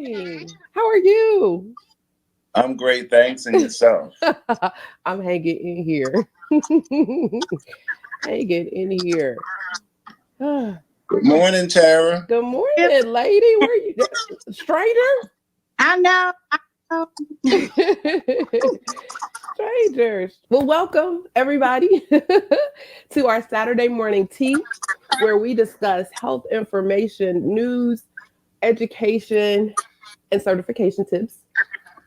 morning. How are you? I'm great, thanks, and yourself. I'm hanging in here. Hanging in here. Good Good morning, Tara. morning, lady. Where you? Stranger? I know. Strangers. Well, welcome everybody to our Saturday morning tea, where we discuss health information, news, education, and certification tips,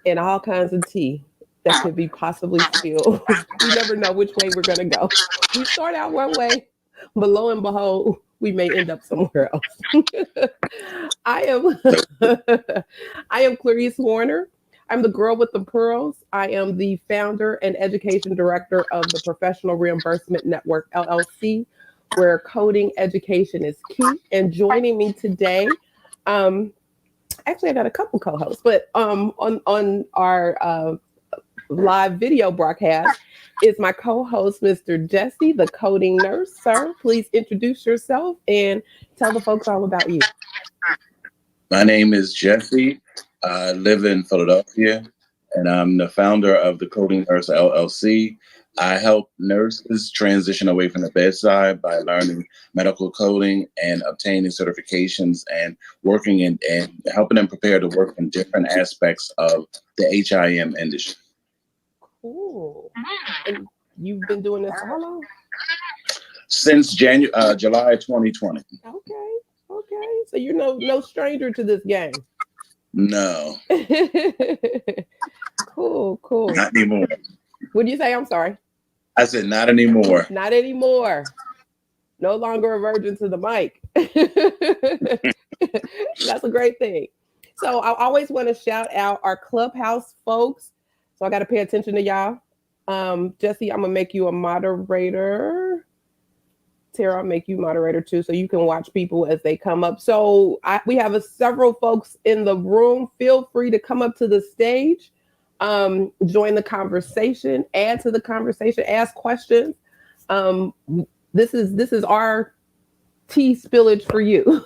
and all kinds of tea that could be possibly spilled. We never know which way we're going to go. We start out one way, but lo and behold, we may end up somewhere else. I am I am Clarice Warner. I'm the girl with the pearls. I am the founder and education director of the Professional Reimbursement Network LLC, where coding education is key. And joining me today, actually I got a couple co-hosts, but on our live video broadcast is my co-host, Mr. Jesse, the coding nurse. Sir, please introduce yourself and tell the folks all about you. My name is Jesse. I live in Philadelphia, and I'm the founder of the Coding Nurse LLC. I help nurses transition away from the bedside by learning medical coding and obtaining certifications and working and helping them prepare to work in different aspects of the HIM industry. Cool. And you've been doing this for how long? Since July 2020. Okay. So you're no stranger to this game. No. Cool. Not anymore. What do you say? I'm sorry. I said not anymore. Not anymore. No longer a virgin to the mic. That's a great thing. So I always want to shout out our Clubhouse folks. So I got to pay attention to y'all. Jesse, I'm going to make you a moderator. Tara, I'll make you moderator too, so you can watch people as they come up. So we have several folks in the room. Feel free to come up to the stage, join the conversation, add to the conversation, ask questions. This is our tea spillage for you.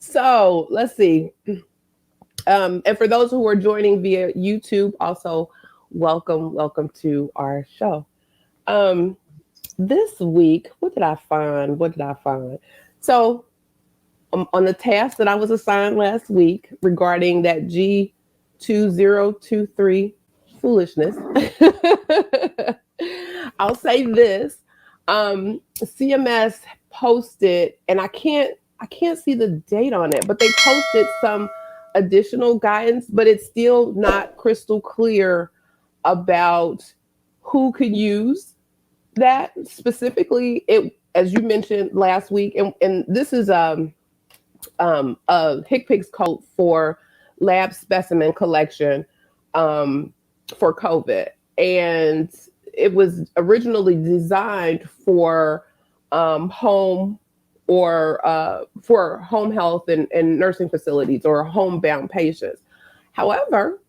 So let's see. And for those who are joining via YouTube, also welcome to our show. This week, what did I find? So on the task that I was assigned last week regarding that G2023 foolishness, I'll say this. CMS posted, and I can't see the date on it, but they posted some additional guidance, but it's still not crystal clear about who could use that specifically. It, as you mentioned last week, and this is a HCPCS code for lab specimen collection for COVID, and it was originally designed for home or for home health and nursing facilities or homebound patients. However,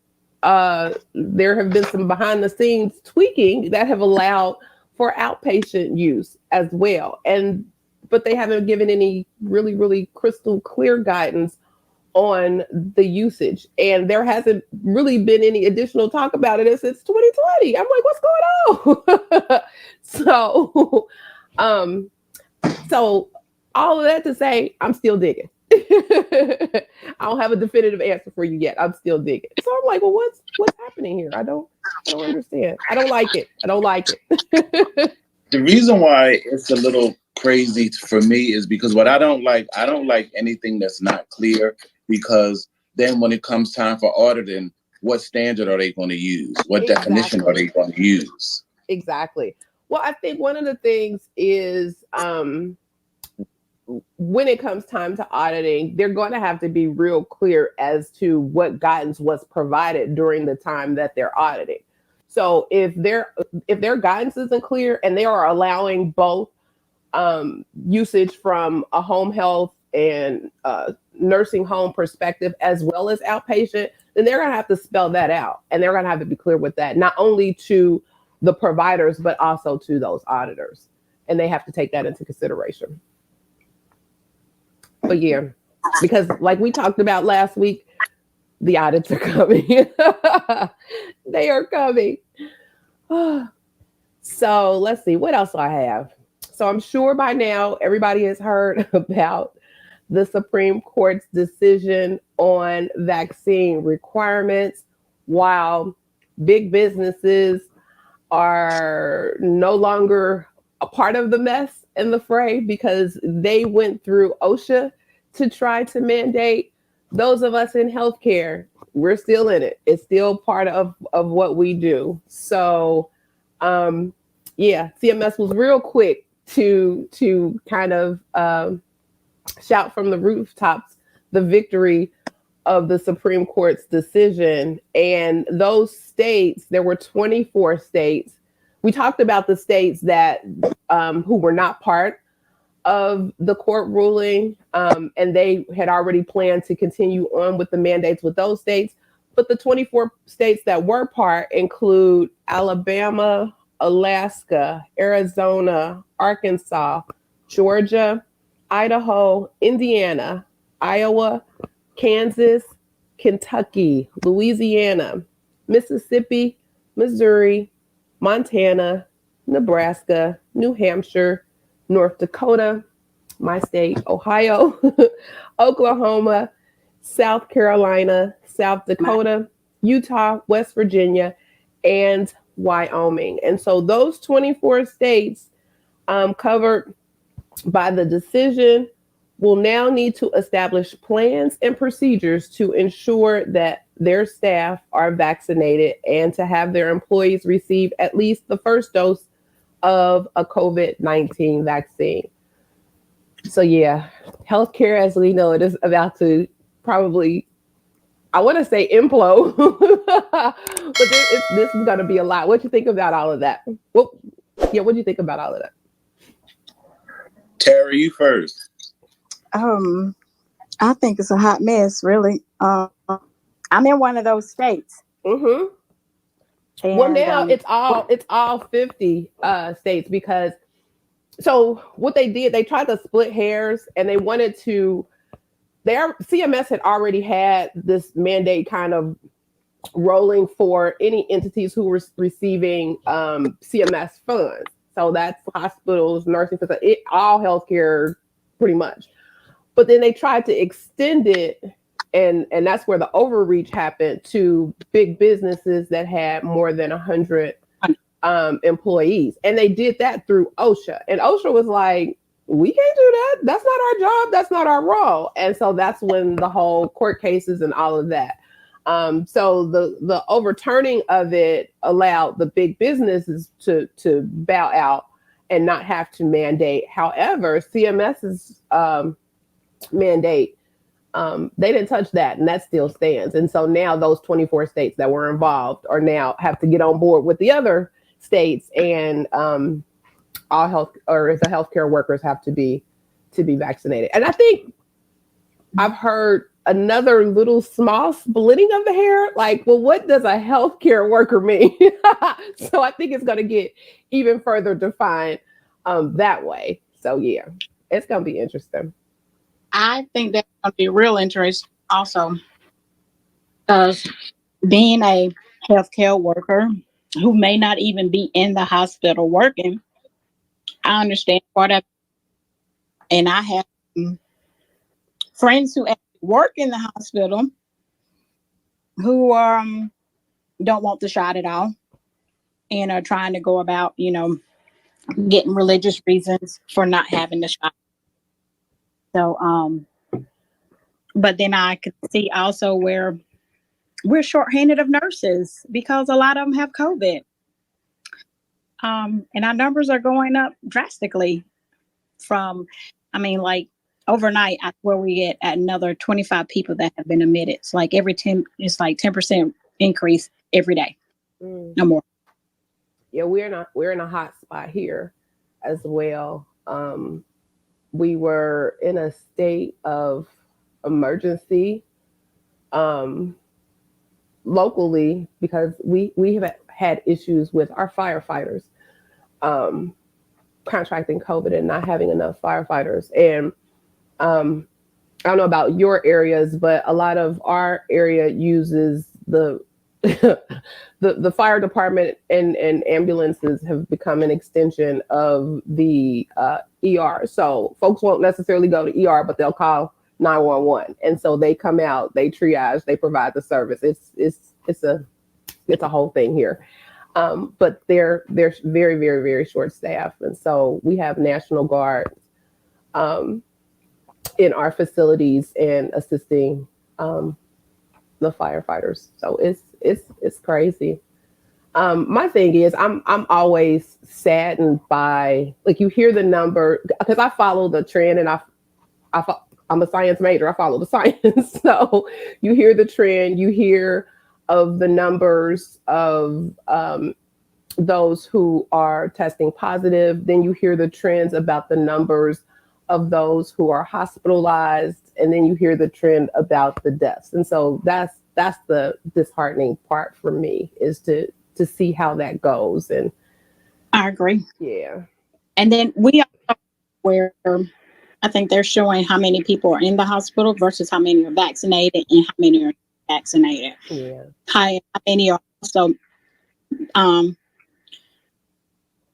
there have been some behind the scenes tweaking that have allowed for outpatient use as well. But they haven't given any really crystal clear guidance on the usage. And there hasn't really been any additional talk about it since 2020. I'm like, what's going on? So all of that to say, I'm still digging. I don't have a definitive answer for you yet. I'm still digging. So I'm like, well, what's happening here? I don't understand. I don't like it. The reason why it's a little crazy for me is because what I don't like anything that's not clear, because then when it comes time for auditing, what standard are they going to use? What definition are they going to use? Exactly. Well, I think one of the things is when it comes time to auditing, they're going to have to be real clear as to what guidance was provided during the time that they're auditing. So if their guidance isn't clear and they are allowing both usage from a home health and nursing home perspective as well as outpatient, then they're going to have to spell that out, and they're going to have to be clear with that, not only to the providers but also to those auditors, and they have to take that into consideration. But yeah, because like we talked about last week, the audits are coming. They are coming. So let's see, what else do I have? So I'm sure by now everybody has heard about the Supreme Court's decision on vaccine requirements, while big businesses are no longer a part of the mess and the fray because they went through OSHA to try to mandate. Those of us in healthcare, we're still in it. It's still part of what we do. So, yeah, CMS was real quick to kind of shout from the rooftops the victory of the Supreme Court's decision. And those states, there were 24 states. We talked about the states that who were not part of the court ruling, and they had already planned to continue on with the mandates with those states. But the 24 states that were part include Alabama, Alaska, Arizona, Arkansas, Georgia, Idaho, Indiana, Iowa, Kansas, Kentucky, Louisiana, Mississippi, Missouri, Montana, Nebraska, New Hampshire, North Dakota, my state, Ohio, Oklahoma, South Carolina, South Dakota, Utah, West Virginia, and Wyoming. And so those 24 states covered by the decision will now need to establish plans and procedures to ensure that their staff are vaccinated and to have their employees receive at least the first dose of a COVID-19 vaccine. So yeah, healthcare as we know it is about to probably, I want to say implode, but this is going to be a lot. What do you think about all of that? What do you think about all of that? Terry, you first. I think it's a hot mess, really. I'm in one of those states. Mm-hmm. And, well, now it's all 50 states because so what they did, they tried to split hairs and they wanted to. CMS had already had this mandate kind of rolling for any entities who were receiving CMS funds. So that's hospitals, nursing facilities, all healthcare, pretty much. But then they tried to extend it, and that's where the overreach happened to big businesses that had more than 100 employees. And they did that through OSHA. And OSHA was like, we can't do that. That's not our job. That's not our role. And so that's when the whole court cases and all of that. So the overturning of it allowed the big businesses to bow out and not have to mandate. However, CMS's mandate, they didn't touch that, and that still stands. And so now those 24 states that were involved are now have to get on board with the other states, and all health or the healthcare workers have to be vaccinated. And I think I've heard another little small splitting of the hair. Like, well, what does a healthcare worker mean? So I think it's going to get even further defined that way. So yeah, it's going to be interesting. I think that's going to be real interesting also. Because being a healthcare worker who may not even be in the hospital working, I understand part of it. And I have friends who actually work in the hospital who don't want the shot at all and are trying to go about, getting religious reasons for not having the shot. So, but then I could see also where we're shorthanded of nurses because a lot of them have COVID. And our numbers are going up drastically from, like overnight, where we get at another 25 people that have been admitted. It's like it's like 10% increase every day. No more. Yeah, we're in a hot spot here as well. We were in a state of emergency locally because we have had issues with our firefighters contracting COVID and not having enough firefighters. And I don't know about your areas, but a lot of our area uses the the fire department and ambulances have become an extension of the ER. So folks won't necessarily go to ER, but they'll call 911, and so they come out, they triage, they provide the service. It's a whole thing here. But they're very, very, very short staffed, and so we have National Guard in our facilities and assisting the firefighters. So it's crazy. My thing is, I'm always saddened by, like, you hear the number, because I follow the trend, and I'm a science major. I follow the science. So you hear the trend, you hear of the numbers of those who are testing positive. Then you hear the trends about the numbers of those who are hospitalized, and then you hear the trend about the deaths. And so that's the disheartening part for me, is to see how that goes. And I agree. yeah. And then we also, where I think they're showing how many people are in the hospital versus how many are vaccinated and how many are vaccinated. Yeah. How many are also in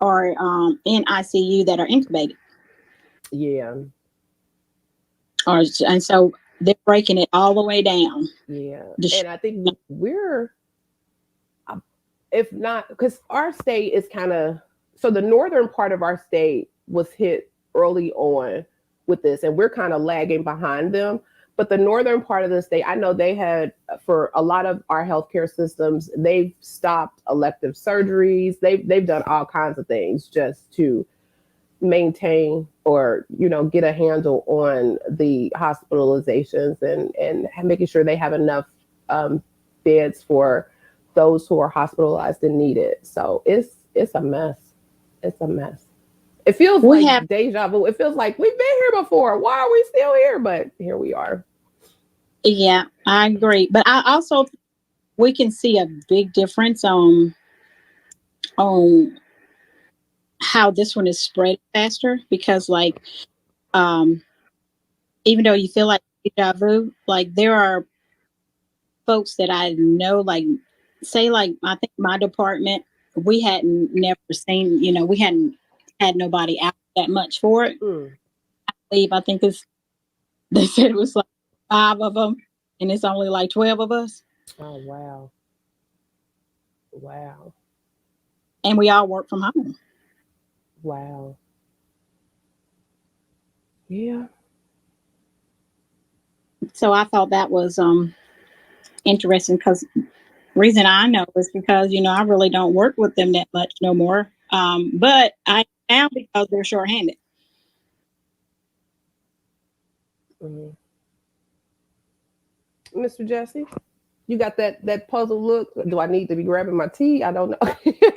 ICU that are intubated. Yeah. And so they're breaking it all the way down. Yeah. And I think we're, if not, because our state is kind of, so the northern part of our state was hit early on with this, and we're kind of lagging behind them. But the northern part of the state, I know they had, for a lot of our healthcare systems, they've stopped elective surgeries. They've done all kinds of things just to maintain, or get a handle on the hospitalizations, and making sure they have enough beds for those who are hospitalized and need it. So it's a mess. It's a mess. It feels like deja vu. It feels like we've been here before. Why are we still here? But here we are. Yeah, I agree. But I also, we can see a big difference on how this one is spread faster, because even though you feel like deja vu, like there are folks that I know, like, say, like, I think my department, we hadn't never seen, we hadn't had nobody out that much for it. I think they said it was like 5 of them, and it's only like 12 of us. Oh, wow. Wow. And we all work from home. Wow. Yeah. So I thought that was interesting, because reason I know is because, I really don't work with them that much no more. But I am, because they're shorthanded. Mm-hmm. Mr. Jesse, you got that puzzle look? Do I need to be grabbing my tea? I don't know.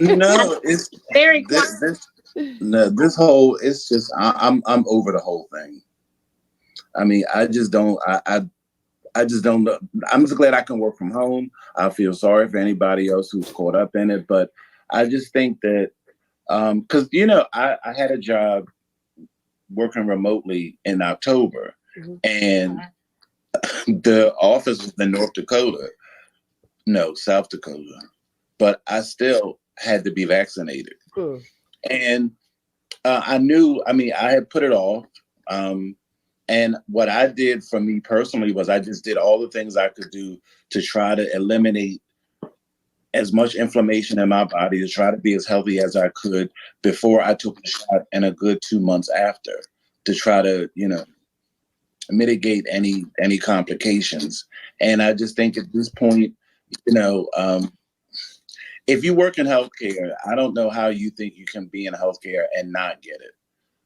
No, it's very this whole, it's just, I'm over the whole thing. I mean, I just don't know. I'm just glad I can work from home. I feel sorry for anybody else who's caught up in it, but I just think that because I had a job working remotely in October, and the office was in South Dakota, but I still had to be vaccinated. And I knew, I had put it off. And what I did for me personally was I just did all the things I could do to try to eliminate as much inflammation in my body, to try to be as healthy as I could before I took the shot, and a good 2 months after, to try to, mitigate any complications. And I just think at this point, if you work in healthcare, I don't know how you think you can be in healthcare and not get it.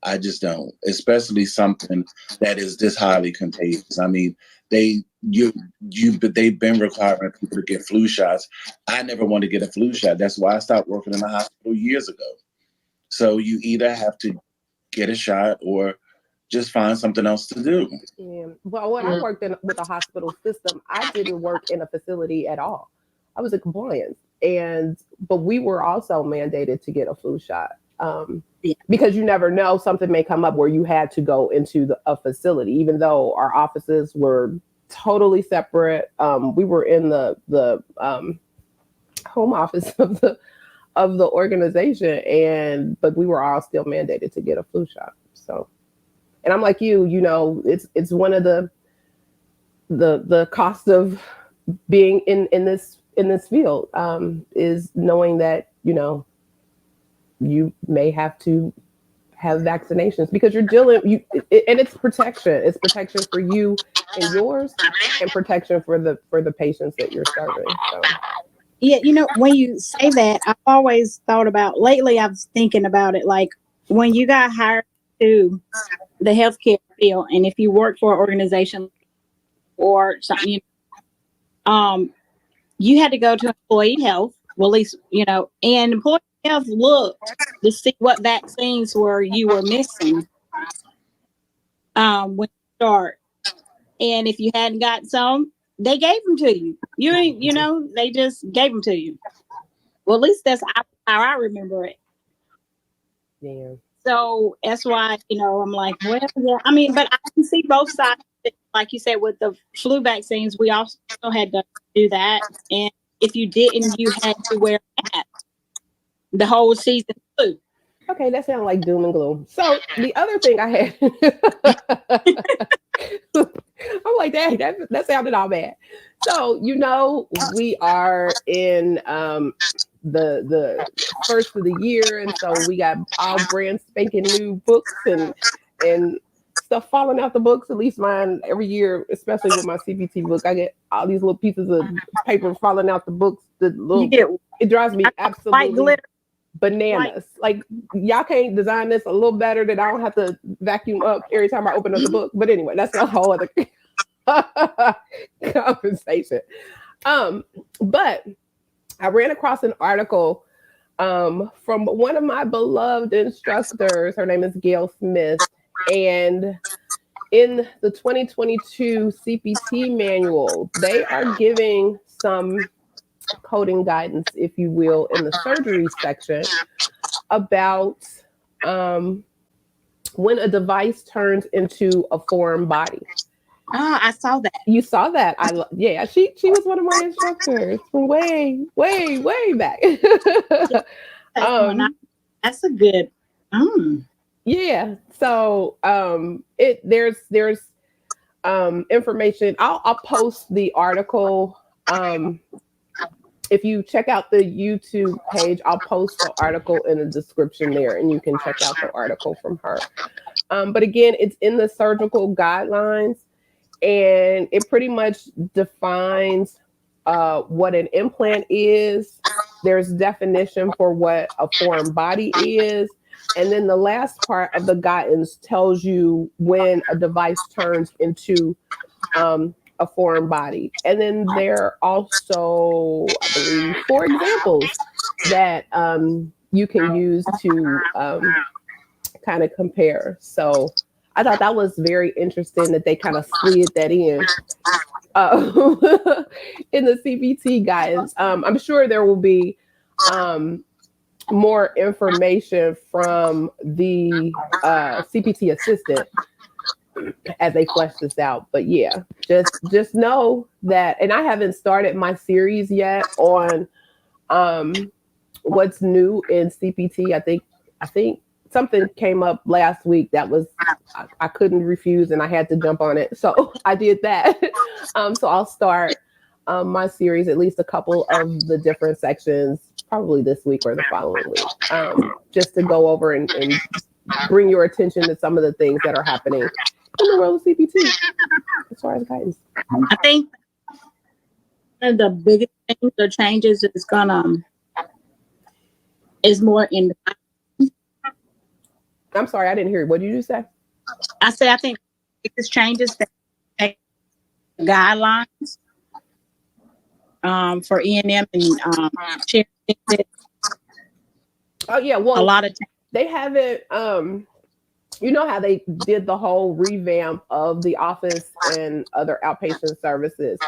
I just don't, especially something that is this highly contagious. I mean, they've been requiring people to get flu shots. I never wanted to get a flu shot. That's why I stopped working in the hospital years ago. So you either have to get a shot or just find something else to do. Yeah. Well, when I worked with a hospital system, I didn't work in a facility at all. I was in compliance, but we were also mandated to get a flu shot. because you never know, something may come up where you had to go into a facility, even though our offices were totally separate. We were in the home office of the organization, but we were all still mandated to get a flu shot. So, and I'm like you, it's one of the cost of being in this field, is knowing that, you may have to have vaccinations because you're and it's protection. It's protection for you and yours, and protection for the patients that you're serving. So. Yeah, when you say that, I've always thought about, lately I was thinking about it, like when you got hired to the healthcare field, and if you work for an organization or something, you had to go to employee health, well, at least, and employee health looked to see what vaccines you were missing when you start. And if you hadn't got some, they gave them to you. They just gave them to you. Well, at least that's how I remember it. Yeah. So that's why, I'm like, well, yeah. I mean, but I can see both sides. Like you said, with the flu vaccines, we also had to do that. And if you didn't, you had to wear a mask the whole season too. Okay, that sounds like doom and gloom. So the other thing I had, I'm like, dang, that sounded all bad. So we are in the first of the year, and so we got all brand spanking new books and stuff falling out the books. At least mine every year, especially with my CPT book, I get all these little pieces of paper falling out the books. It drives me absolutely bananas. Like, y'all can't design this a little better that I don't have to vacuum up every time I open up the book. But anyway, that's a whole other conversation. But I ran across an article from one of my beloved instructors. Her name is Gail Smith. And in the 2022 CPT manual, they are giving some coding guidance, if you will, in the surgery section about when a device turns into a foreign body. Oh, I saw that. You saw that? Yeah, she was one of my instructors from way back. That's a good. Yeah. So there's information. I'll post the article. If you check out the YouTube page, I'll post the article in the description there, and you can check out the article from her. But again, it's in the surgical guidelines, and it pretty much defines what an implant is. There's definition for what a foreign body is. And then the last part of the guidance tells you when a device turns into a foreign body. And then there are also, I believe, 4 examples that you can use to kind of compare. So I thought that was very interesting that they kind of slid that in the CPT guidance. I'm sure there will be more information from the CPT assistant as they flesh this out. But yeah, just know that, and I haven't started my series yet on what's new in CPT. I think something came up last week that was I couldn't refuse, and I had to jump on it, so I did that. So I'll start my series, at least a couple of the different sections, probably this week or the following week, just to go over and bring your attention to some of the things that are happening in the world of CPT as far as guidance. I think one of the biggest things or changes is more in the. I'm sorry, I didn't hear you. What did you say? I said I think the biggest changes that guidelines for E&M and sharing. Oh yeah, well, a lot of they haven't. You know how they did the whole revamp of the office and other outpatient services.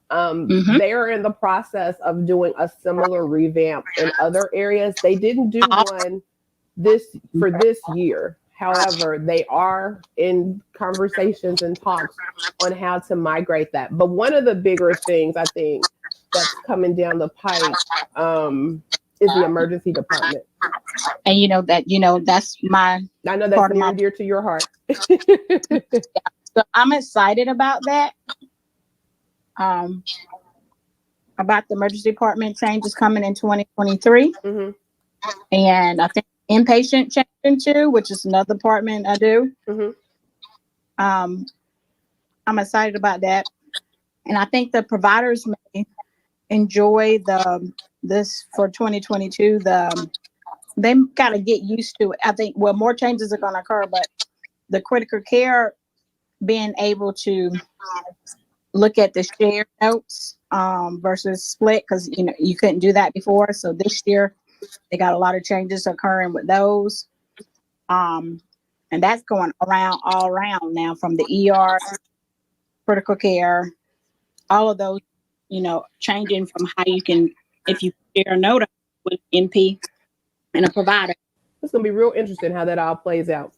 They are in the process of doing a similar revamp in other areas. They didn't do one for this year. However, they are in conversations and talks on how to migrate that. But one of the bigger things I think that's coming down the pike is the emergency department. And that's my I know that's part of near my. and dear to your heart. So I'm excited about that. About the emergency department changes coming in 2023. Mm-hmm. And I think inpatient changing too, which is another department I do. Mm-hmm. I'm excited about that. And I think the providers may enjoy this for 2022. They got to get used to it. I think, well, more changes are going to occur, but the critical care being able to look at the shared notes versus split, because you couldn't do that before. So this year they got a lot of changes occurring with those, and that's going all around now, from the ER, critical care, all of those, changing from how you can, if you share a note with NP and a provider. It's gonna be real interesting how that all plays out.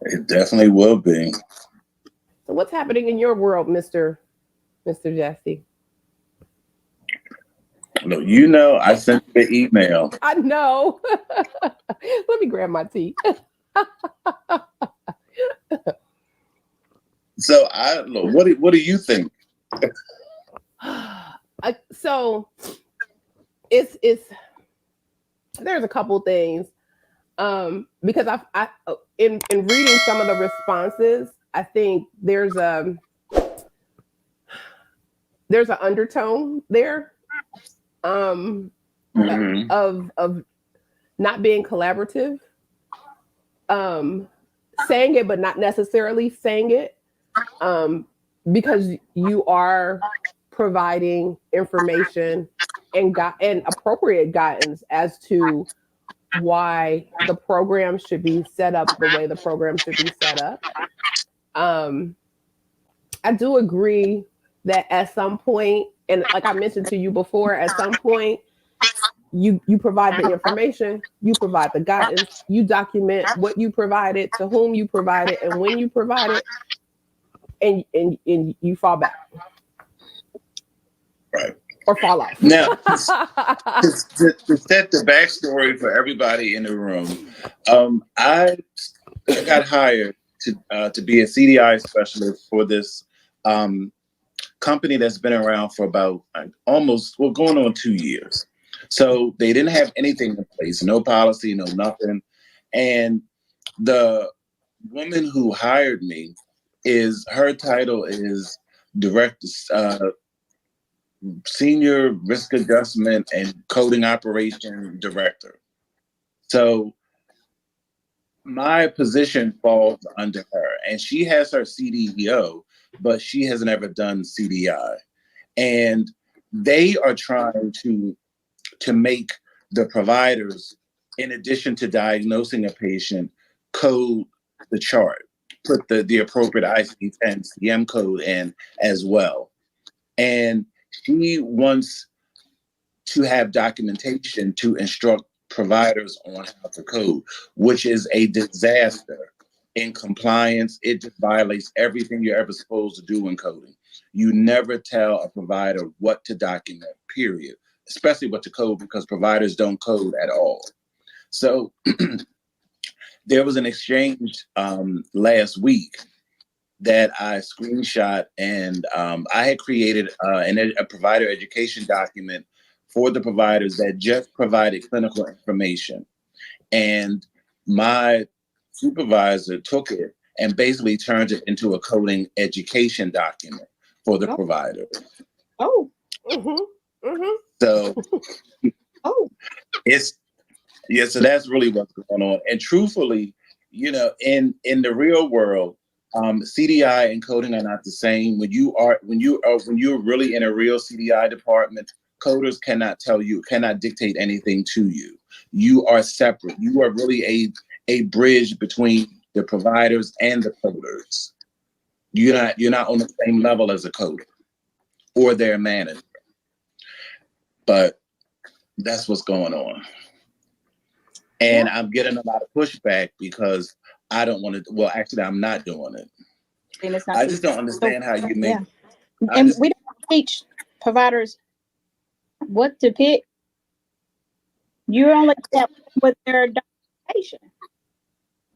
It definitely will be. So what's happening in your world, Mr. Jesse? No, I sent the email. I know. Let me grab my tea. So what do you think? So it's there's a couple things because I in reading some of the responses, I think there's an undertone there Mm-hmm. of not being collaborative, saying it but not necessarily saying it, because you are providing information and appropriate guidance as to why the program should be set up the way the program should be set up. I do agree that at some point, and like I mentioned to you before, at some point you provide the information, you provide the guidance, you document what you provided, to whom you provided, and when you provide it, and you fall back. Right. Or fall off. Now, to set the backstory for everybody in the room, I got hired to be a CDI specialist for this company that's been around for about going on 2 years. So they didn't have anything in place, no policy, no nothing. And the woman who hired me, her title is director, senior risk adjustment and coding operation director. So my position falls under her, and she has her CDEO, but she has never done CDI. And they are trying to make the providers, in addition to diagnosing a patient, code the chart, put the appropriate ICD-10 CM code in as well. And she wants to have documentation to instruct providers on how to code, which is a disaster in compliance. It just violates everything you're ever supposed to do in coding. You never tell a provider what to document, period, especially what to code, because providers don't code at all. So there was an exchange last week that I screenshot, and I had created a provider education document for the providers that just provided clinical information. And my supervisor took it and basically turned it into a coding education document for the provider. Oh. Mm-hmm. Mm-hmm. So so that's really what's going on. And truthfully, in the real world, CDI and coding are not the same. When you're really in a real CDI department, coders cannot dictate anything to you. You are separate. You are really a bridge between the providers and the coders. You're not on the same level as a coder or their manager. But that's what's going on. And I'm getting a lot of pushback because I don't want to. Well, actually, I'm not doing it. And it's not I just don't understand how you make. And we don't teach providers what to pick. You only have with their documentation.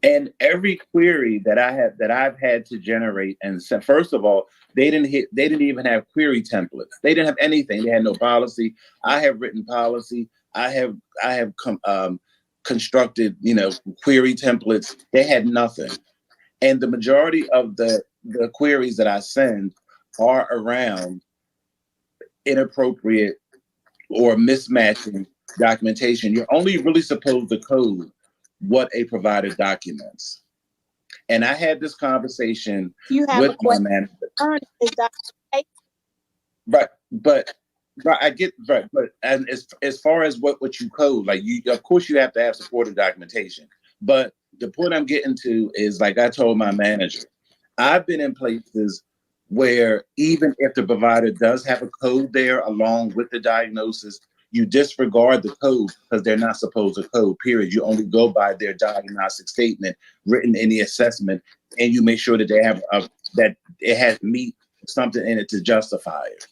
And every query that I've had to generate, and so, first of all, they didn't even have query templates. They didn't have anything. They had no policy. I have written policy. I have constructed, query templates. They had nothing. And the majority of the queries that I send are around inappropriate or mismatching documentation. You're only really supposed to code what a provider documents. And I had this conversation with my manager. But I get right, but and as far as what you code, like you, of course, you have to have supportive documentation. But the point I'm getting to is, like I told my manager, I've been in places where even if the provider does have a code there along with the diagnosis, you disregard the code because they're not supposed to code, period. You only go by their diagnostic statement written in the assessment, and you make sure that they have that it has meet something in it to justify it.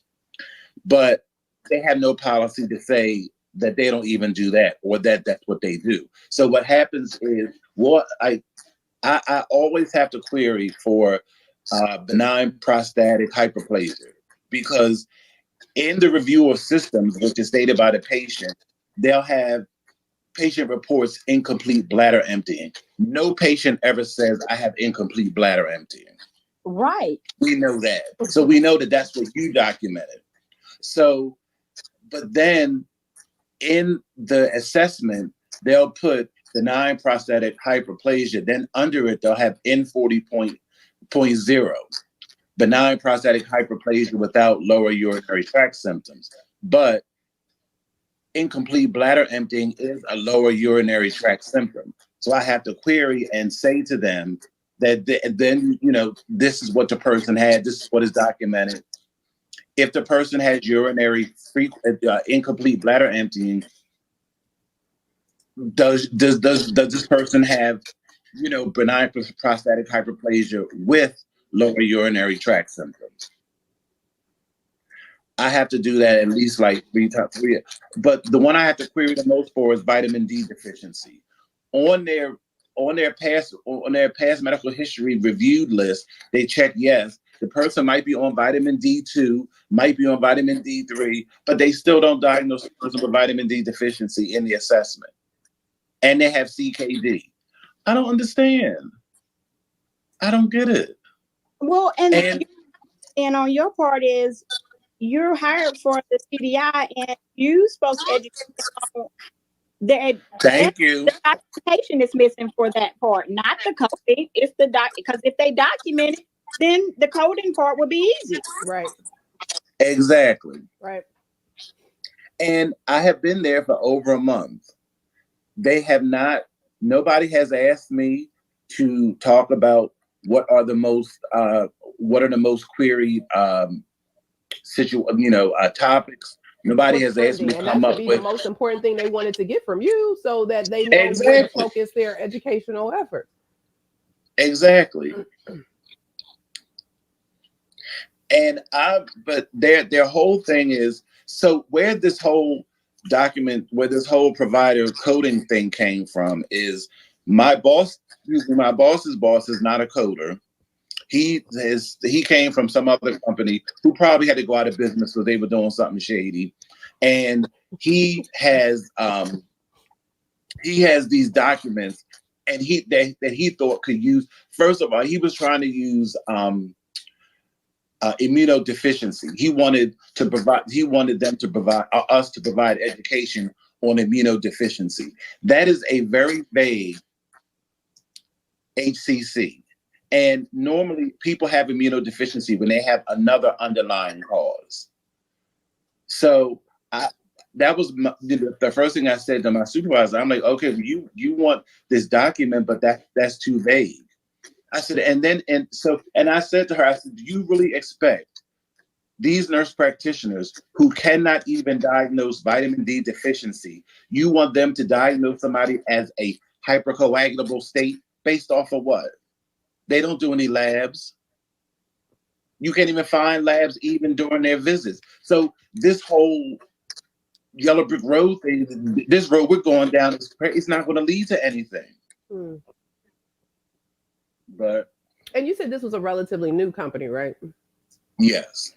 But they have no policy to say that they don't even do that, or that that's what they do. So what happens is, I always have to query for benign prostatic hyperplasia, because in the review of systems, which is stated by the patient, they'll have patient reports incomplete bladder emptying. No patient ever says, I have incomplete bladder emptying. Right. We know that. So we know that that's what you documented. So, but then in the assessment, they'll put benign prostatic hyperplasia. Then under it, they'll have N40.0, benign prostatic hyperplasia without lower urinary tract symptoms. But incomplete bladder emptying is a lower urinary tract symptom. So I have to query and say to them that then, this is what the person had, this is what is documented. If the person has urinary incomplete bladder emptying, does this person have, benign prostatic hyperplasia with lower urinary tract symptoms? I have to do that at least like 3 times. But the one I have to query the most for is vitamin D deficiency. On their past medical history reviewed list, they check yes, the person might be on vitamin D2, might be on vitamin D3, but they still don't diagnose the person with vitamin D deficiency in the assessment. And they have CKD. I don't understand. I don't get it. Well, and on your part is, you're hired for the CDI, and you're supposed to educate on Thank you. The documentation is missing for that part, not the coding. It's the because if they document it, then the coding part would be easy. Right. Exactly. Right. And I have been there for over a month. Nobody has asked me to talk about what are the most queried topics. Nobody has asked me to come up with the most important thing they wanted to get from you, so that they know where to focus their educational efforts. Exactly. And but their whole thing is, so where this whole provider coding thing came from is my boss's boss is not a coder. He came from some other company who probably had to go out of business because they were doing something shady, and he has these documents, and that he thought could use. First of all, he was trying to use immunodeficiency. He wanted them to provide us to provide education on immunodeficiency. That is a very vague HCC. And normally people have immunodeficiency when they have another underlying cause. So that was the first thing I said to my supervisor. I'm like, okay, you want this document, but that's too vague. I said, and I said to her, I said, do you really expect these nurse practitioners who cannot even diagnose vitamin D deficiency, you want them to diagnose somebody as a hypercoagulable state based off of what? They don't do any labs. You can't even find labs even during their visits. So this whole yellow brick road thing, this road we're going down, it's not going to lead to anything. But and you said this was a relatively new company, right? Yes.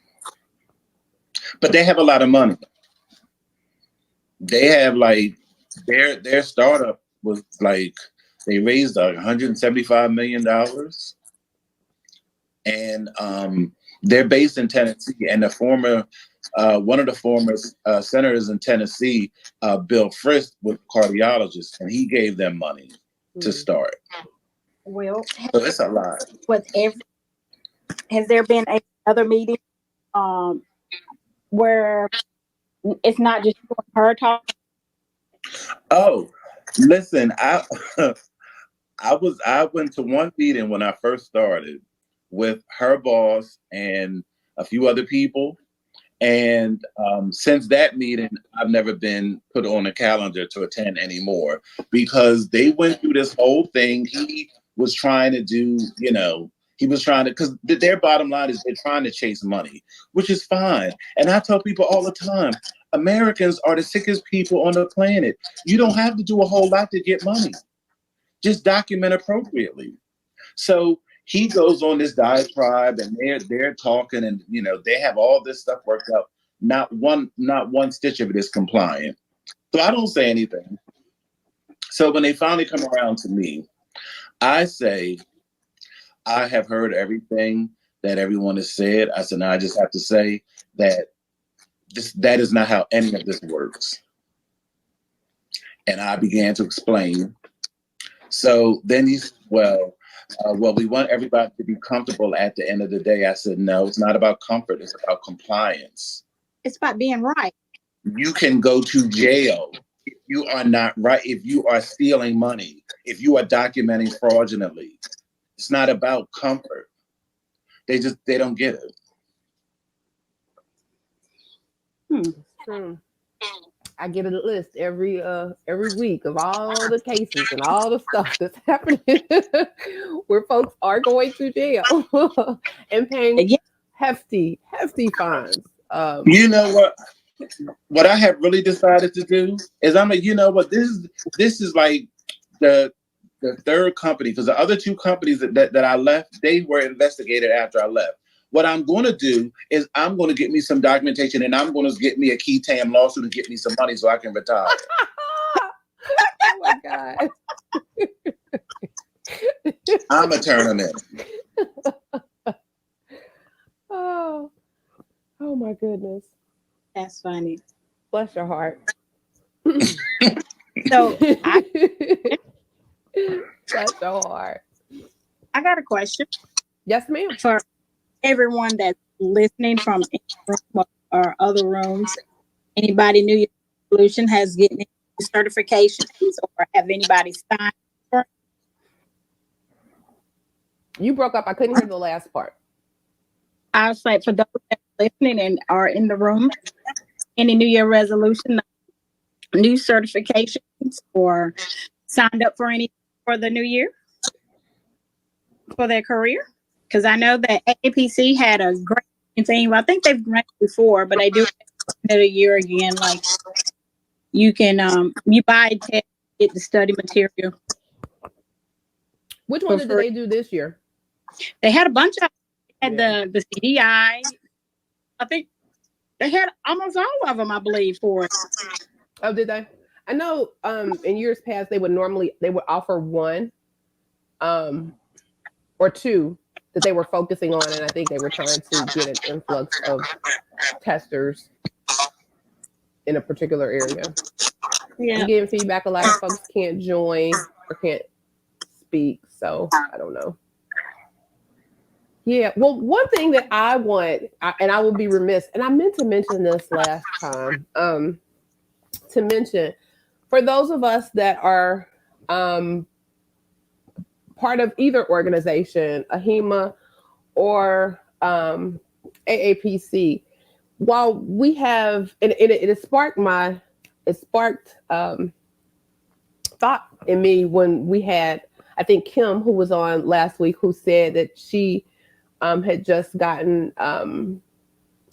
But they have a lot of money. They have like their startup was like they raised $175 million, and they're based in Tennessee. And the former one of the former senators in Tennessee, Bill Frist, was a cardiologist, and he gave them money to start. Well, so it's a lot. Has there been another meeting where it's not just her talk? Oh, listen, I went to one meeting when I first started with her boss and a few other people. And since that meeting, I've never been put on a calendar to attend anymore because they went through this whole thing. He was trying to do, because their bottom line is they're trying to chase money, which is fine. And I tell people all the time, Americans are the sickest people on the planet. You don't have to do a whole lot to get money. Just document appropriately. So he goes on this diatribe, and they're talking, and they have all this stuff worked out. Not one stitch of it is compliant. So I don't say anything. So when they finally come around to me, I say, I have heard everything that everyone has said. I said, now I just have to say that that is not how any of this works. And I began to explain. So then he said, well, we want everybody to be comfortable at the end of the day. I said, no, it's not about comfort. It's about compliance. It's about being right. You can go to jail if you are not right, if you are stealing money, if you are documenting fraudulently. It's not about comfort. They don't get it. I get a list every week of all the cases and all the stuff that's happening where folks are going to jail and paying hefty fines. You know what? What I have really decided to do is this is like the third company, because the other two companies that I left, they were investigated after I left. What I'm going to do is I'm going to get me some documentation, and I'm going to get me a key tam lawsuit and get me some money so I can retire. Oh my God. I'm going to turn them in. Oh my goodness. That's funny. Bless your heart. So bless your heart. I got a question. Yes, ma'am. For everyone that's listening from or other rooms, anybody New Year's resolution has getting certifications, or have anybody signed for it? You broke up. I couldn't hear the last part. I was like, for those that are listening and are in the room, any New Year resolution, new certifications, or signed up for any for the new year for their career? Because I know that APC had a great thing. I think they've granted before, but they do it a year again. Like you can you buy a test, get the study material. Which one did they do this year? They had a bunch of. They had the CDI. I think they had almost all of them, I believe, for it. Oh, did they? I know in years past they would offer one or two that they were focusing on, and I think they were trying to get an influx of testers in a particular area. Yeah. I'm getting feedback. A lot of folks can't join or can't speak, so I don't know. Yeah, well, one thing that I want, and I will be remiss, and I meant to mention this last time, to mention, for those of us that are part of either organization, AHIMA or AAPC, while we have, and it sparked thought in me when we had, I think Kim, who was on last week, who said that she had just gotten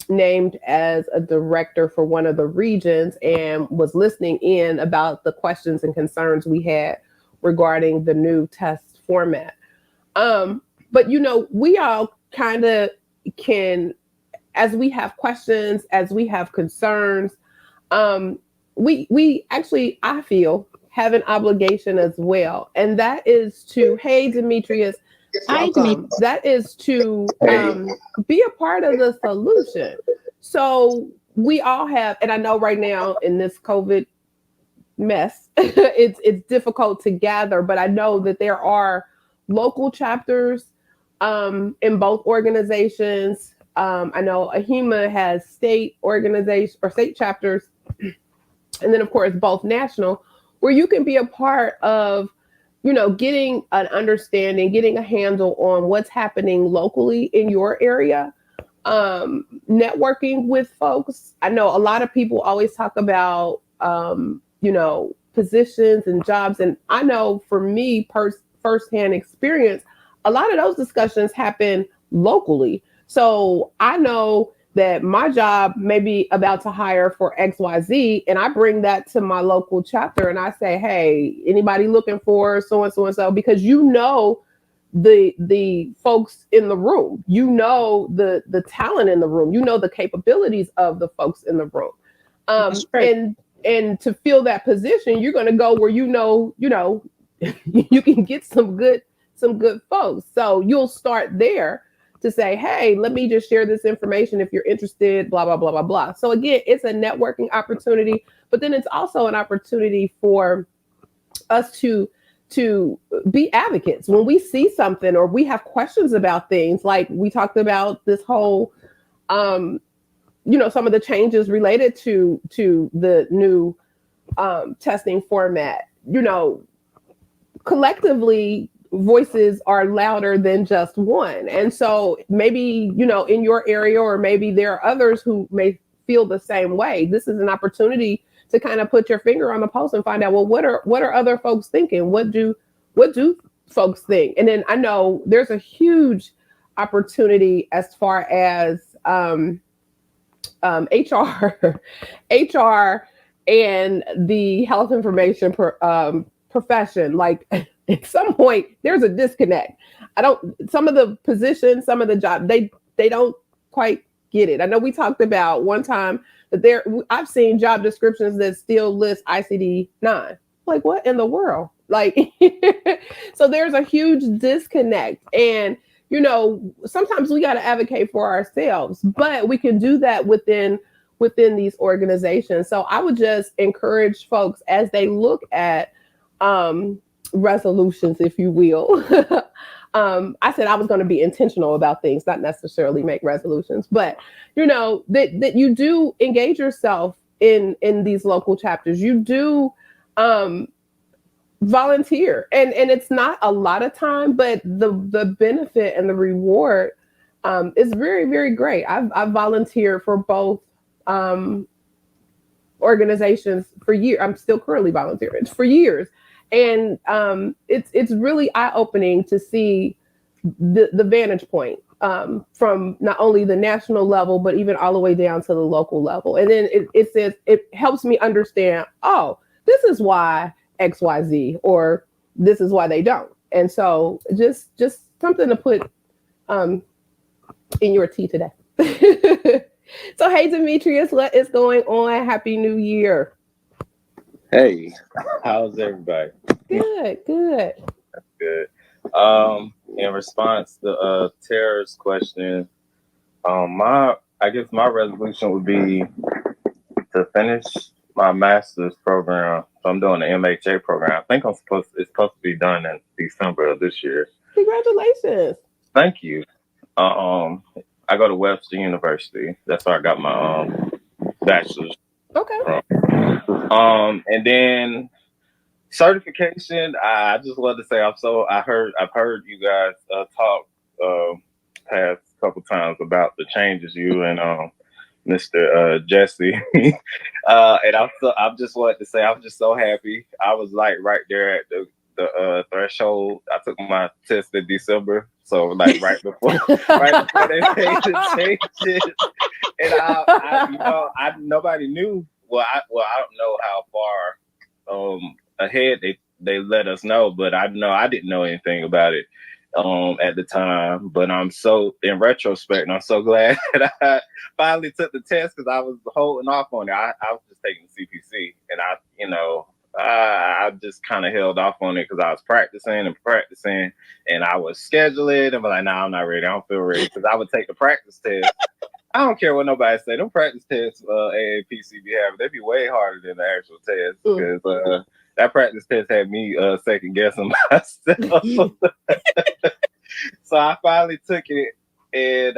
named as a director for one of the regions and was listening in about the questions and concerns we had regarding the new test format. But we all kind of can, as we have questions, as we have concerns, we actually, I feel, have an obligation as well, and that is to, hey, Demetrius, Hi, welcome. That is to be a part of the solution. So we all have, and I know right now in this COVID mess, it's difficult to gather, but I know that there are local chapters in both organizations. I know AHIMA has state organization or state chapters, and then of course both national, where you can be a part of, getting an understanding, getting a handle on what's happening locally in your area, networking with folks. I know a lot of people always talk about, positions and jobs. And I know for me, firsthand experience, a lot of those discussions happen locally. So I know that my job may be about to hire for XYZ, and I bring that to my local chapter and I say, hey, anybody looking for so and so and so, because the folks in the room, the talent in the room, the capabilities of the folks in the room. And to fill that position, you're going to go where you can get some good folks. So you'll start there to say, hey, let me just share this information if you're interested, blah, blah, blah, blah, blah. So again, it's a networking opportunity, but then it's also an opportunity for us to be advocates when we see something or we have questions about things. Like we talked about this whole, some of the changes related to the new testing format. Collectively, voices are louder than just one. And so maybe, in your area, or maybe there are others who may feel the same way. This is an opportunity to kind of put your finger on the pulse and find out, well, what are other folks thinking? What do folks think? And then I know there's a huge opportunity as far as HR, HR and the health information profession. Like at some point, there's a disconnect. Some of the positions, some of the jobs, they don't quite get it. I know we talked about one time that I've seen job descriptions that still list ICD-9. Like, what in the world? Like, so there's a huge disconnect. And, sometimes we got to advocate for ourselves, but we can do that within these organizations. So I would just encourage folks as they look at resolutions, if you will. I said I was going to be intentional about things, not necessarily make resolutions, but that you do engage yourself in these local chapters. You do volunteer, and it's not a lot of time, but the benefit and the reward is very, very great. I've volunteered for both organizations for years. I'm still currently volunteering for years. And it's really eye-opening to see the vantage point from not only the national level, but even all the way down to the local level. And then it says, it helps me understand, oh, this is why XYZ, or this is why they don't. And so just something to put in your tea today. So, hey, Demetrius, what is going on? Happy New Year. Hey, how's everybody? Good. That's good. In response to Tara's question, I guess my resolution would be to finish my master's program. So I'm doing the MHA program. I think it's supposed to be done in December of this year. Congratulations. Thank you. I go to Webster University. That's where I got my bachelor's. Okay. And then certification. I just wanted to say I've heard you guys talk past couple times about the changes you and Mr. Jesse. And I'm just wanted to say, I'm just so happy. I was like right there at the threshold. I took my test in December, so like right before they made the changes. And nobody knew. I don't know how far ahead they let us know, but I didn't know anything about it at the time. But I'm so, in retrospect, I'm so glad that I finally took the test, because I was holding off on it. I was just taking the CPC, and I just kind of held off on it because I was practicing, and I was scheduling, and was like, nah, I'm not ready. I don't feel ready, because I would take the practice test. I don't care what nobody say. Them practice tests AAPC be having, they be way harder than the actual test, because that practice test had me second guessing myself. So I finally took it, and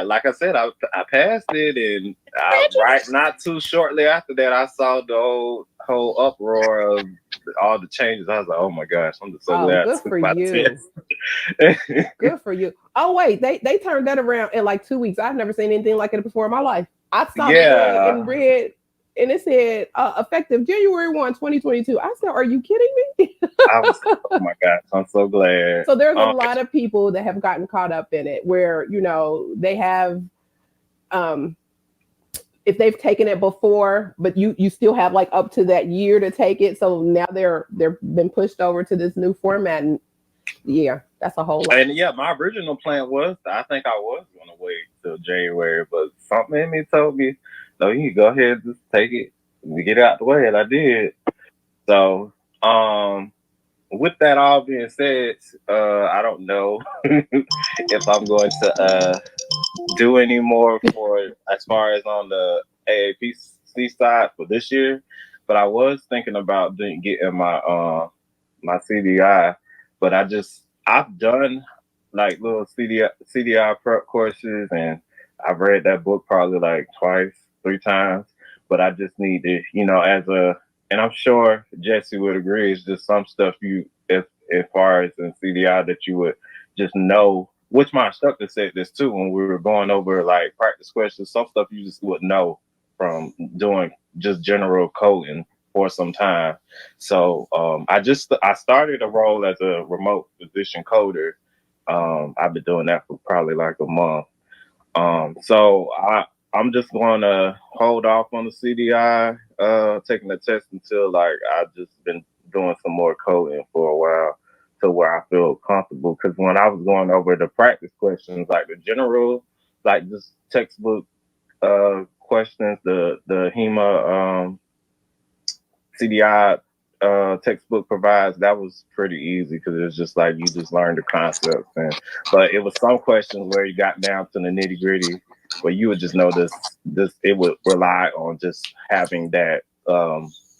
like I said, I passed it, and not too shortly after that, I saw the whole uproar of all the changes. I was like, oh my gosh, I'm just so glad. Good for you. Good for you. Oh wait, they turned that around in like 2 weeks. I've never seen anything like it before in my life. I saw it and read, and it said effective January 1, 2022. I said, are you kidding me? I was like, oh my gosh, I'm so glad. So there's a lot of people that have gotten caught up in it, where they have if they've taken it before, but you still have like up to that year to take it. So now they've been pushed over to this new format, and yeah, that's a whole lot. And yeah, my original plan was, I think I was going to wait till January, but something in me told me, no, you can go ahead and just take it and get it out the way, and I did. So, with that all being said, I don't know if I'm going to do any more as far as on the AAPC side for this year, but I was thinking about getting my my CDI, but I've done like little CDI prep courses, and I've read that book probably like twice, 3 times, but I just need to, and I'm sure Jesse would agree, it's just some stuff as far as in CDI that you would just know, which my instructor said this too when we were going over like practice questions, some stuff you just wouldn't know from doing just general coding for some time. So I started a role as a remote physician coder. I've been doing that for probably like a month. So I'm just going to hold off on the CDI, taking the test until like I've just been doing some more coding for a while, to where I feel comfortable. Because when I was going over the practice questions, like the general, like just textbook questions, the HEMA CDI textbook provides, that was pretty easy, because it was just like you just learned the concepts. But it was some questions where you got down to the nitty gritty, where you would just know this it would rely on just having that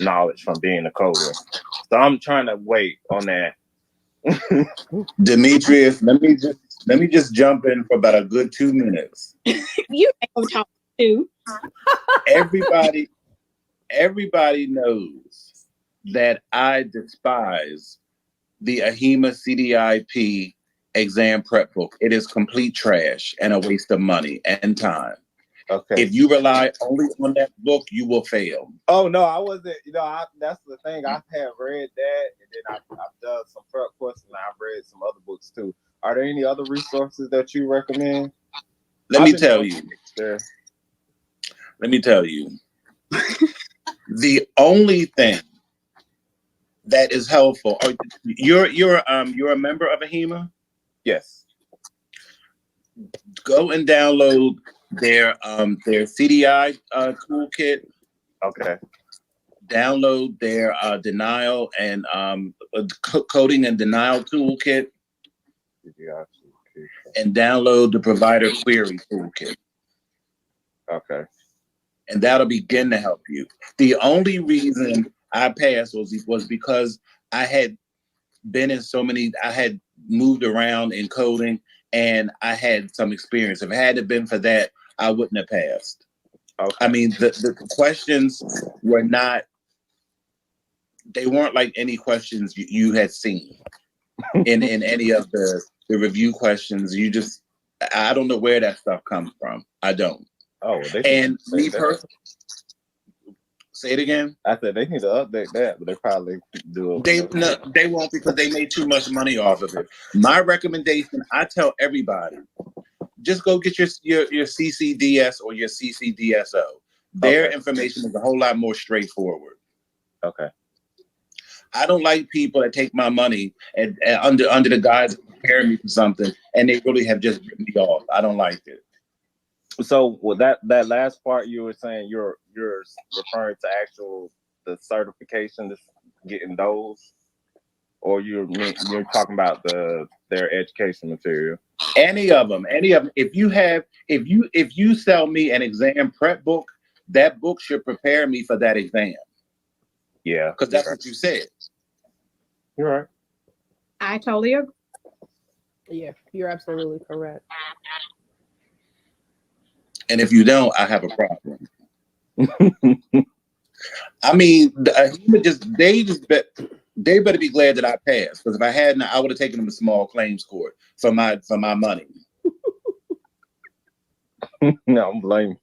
knowledge from being a coder. So I'm trying to wait on that. Demetrius, let me just jump in for about a good 2 minutes. You ain't talk to. Everybody knows that I despise the AHEMA CDIP exam prep book. It is complete trash and a waste of money and time. Okay. If you rely only on that book, you will fail. Oh no, I wasn't. That's the thing. I have read that, and then I've done some prep courses, and I've read some other books too. Are there any other resources that you recommend? Let me tell you. The only thing that is helpful. You're a member of AHEMA? Yes. Go and download their CDI toolkit. Okay. Download their denial and coding and denial toolkit. And download the provider query toolkit. Okay. And that'll begin to help you. The only reason I passed was because I had been in I had moved around in coding, and I had some experience. If it hadn't been for that, I wouldn't have passed. Okay. I mean, the questions were not, they weren't like any questions you had seen in any of the review questions. I don't know where that stuff comes from. I don't. Oh, they And should me update that. personally, say it again. I said they need to update that, but they probably do it. They won't, because they made too much money off of it. My recommendation, I tell everybody, just go get your CCDS or your CCDSO. Their information is a whole lot more straightforward. Okay. I don't like people that take my money and under the guise of preparing me for something, and they really have just written me off. I don't like it. So with that last part you were saying, you're referring to the certification, getting those, or you're talking about their education material? Any of them. If you sell me an exam prep book, that book should prepare me for that exam. Yeah, because that's what you said. You're right. I totally agree. Yeah, you're absolutely correct. And if you don't, I have a problem. I mean, they better be glad that I passed, because if I hadn't, I would have taken them to small claims court for my money. No, I'm blaming.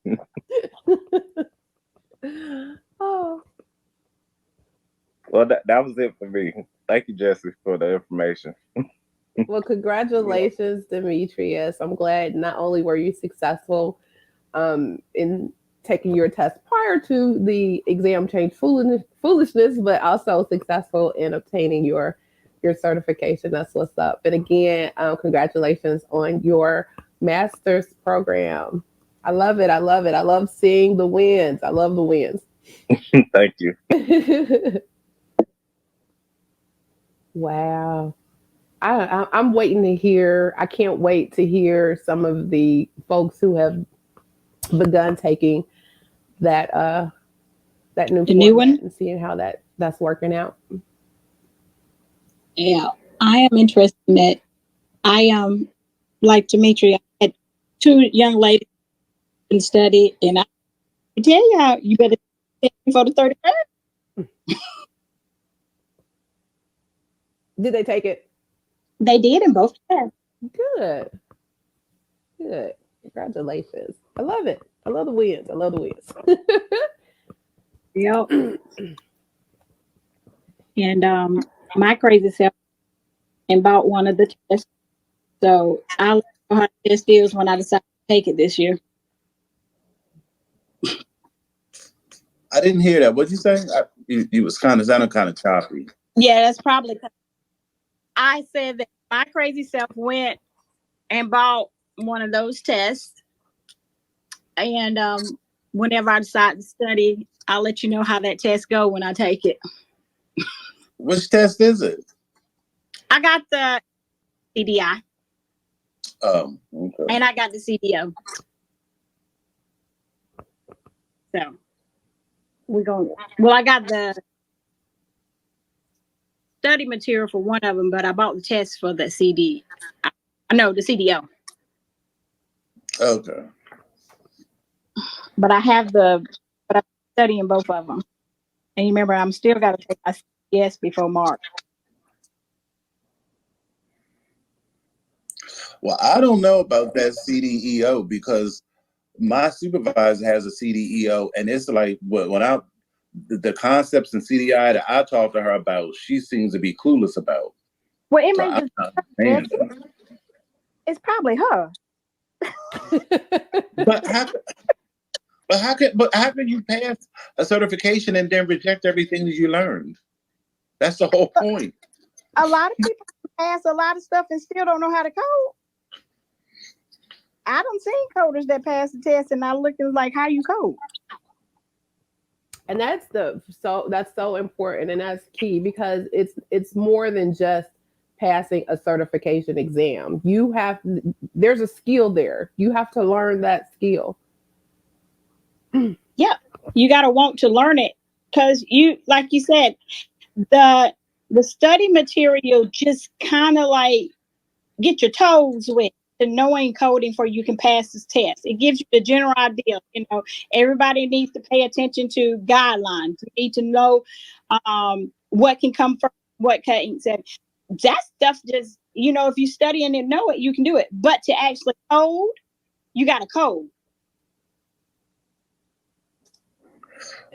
Oh. Well, that was it for me. Thank you, Jesse, for the information. Well, congratulations, Demetrius. I'm glad not only were you successful in taking your test prior to the exam change foolishness, but also successful in obtaining your certification. That's what's up. And again, congratulations on your master's program. I love it. I love it. I love seeing the wins. I love the wins. Thank you. Wow. I'm waiting to hear. I can't wait to hear some of the folks who have begun taking that new one and seeing how that's working out. Yeah, I am interested in that. I like Demetria, I had 2 young ladies in study, and I tell you, you better take for the 31st. Did they take it? They did in both tests. Good. Congratulations. I love it. I love the wins. Yep. And my crazy self and bought one of the tests. So I'll know how the test is when I decide to take it this year. I didn't hear that. What'd you say? You was sounded kind of choppy. Yeah, that's probably. I said that my crazy self went and bought one of those tests, and whenever I decide to study, I'll let you know how that test go when I take it. Which test is it? I got the CDI. Oh, okay. And I got the CDO. So I got the study material for one of them, but I bought the test for the the CDO. Okay. But I'm studying both of them. And you remember, I'm still got to take my CDS before March. Well, I don't know about that CDEO, because my supervisor has a CDEO, and it's like the concepts in CDI that I talk to her about, she seems to be clueless about. Well, it's probably her. But how can you pass a certification and then reject everything that you learned? That's the whole point. A lot of people pass a lot of stuff and still don't know how to code. I don't see coders that pass the test and not looking like how you code. And that's so important, and that's key, because it's more than just passing a certification exam. There's a skill there. You have to learn that skill. Yeah, you got to want to learn it, because like you said, the study material just kind of like get your toes wet to knowing coding for you can pass this test. It gives you the general idea. Everybody needs to pay attention to guidelines. You need to know what can come from what can't. That stuff just, if you study and know it, you can do it. But to actually code, you got to code.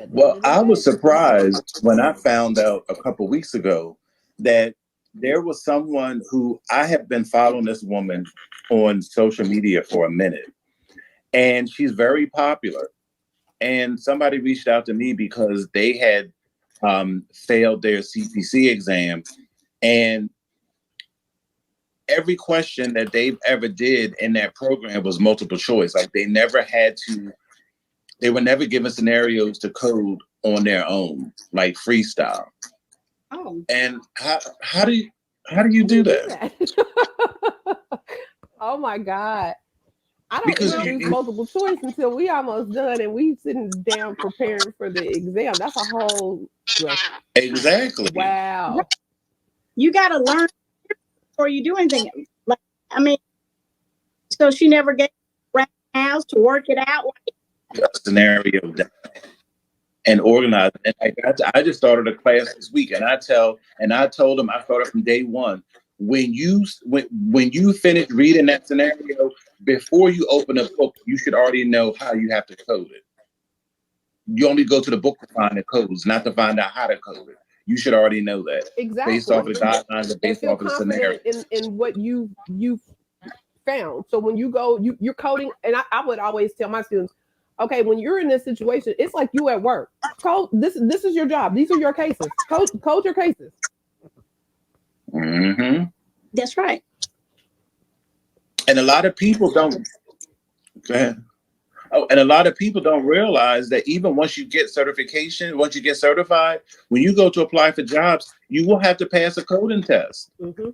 Well, I was surprised when I found out a couple weeks ago that there was someone who I have been following this woman on social media for a minute, and she's very popular. And somebody reached out to me because they had failed their CPC exam, and every question that they've ever did in that program was multiple choice. Like they were never given scenarios to code on their own, like freestyle. Oh. And how do you do that? Oh my God. I don't Because introduce multiple choice until we almost done and we sitting down preparing for the exam. That's a whole exactly. Wow. You gotta learn before you do anything. Like, I mean, so she never gave rationales to work it out. Scenario and organize. And I just started a class this week, and I told them I started from day one. When you finish reading that scenario, before you open a book, you should already know how you have to code it. You only go to the book to find the codes, not to find out how to code it. You should already know that. Exactly. Based off of the guidelines and based off of the scenario. In what you found. So when you go, you're coding, and I would always tell my students, okay, when you're in this situation, it's like you at work. Code. This is your job. These are your cases. Code your cases. Mm-hmm. That's right. And a lot of people don't. Go ahead. Oh, and a lot of people don't realize that even once you get certification, once you get certified, when you go to apply for jobs, you will have to pass a coding test. Mm-hmm.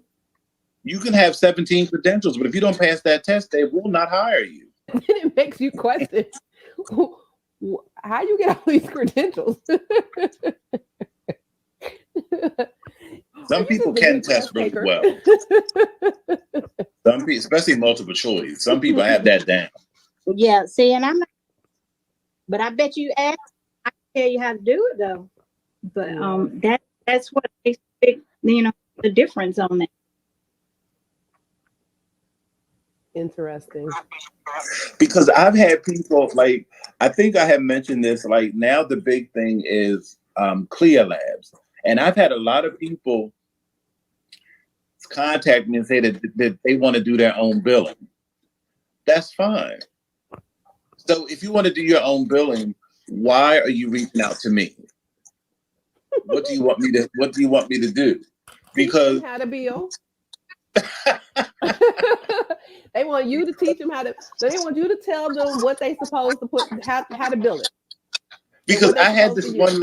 You can have 17 credentials, but if you don't pass that test, they will not hire you. It makes you question how you get all these credentials. Some people can test really well. Some people, especially multiple choice, some people have that down. Yeah, see, and I'm not, but I bet you ask, I can tell you how to do it though. But that's what makes the difference on that. Interesting. Because I've had people, like, I think I have mentioned this, like now the big thing is CLIA labs. And I've had a lot of people contact me and say that they want to do their own billing. That's fine. So if you want to do your own billing, why are you reaching out to me? What do you want me to do? Because how to bill. They want you to teach them how to. They want you to tell them what they supposed to put, how to bill it. Because I had this one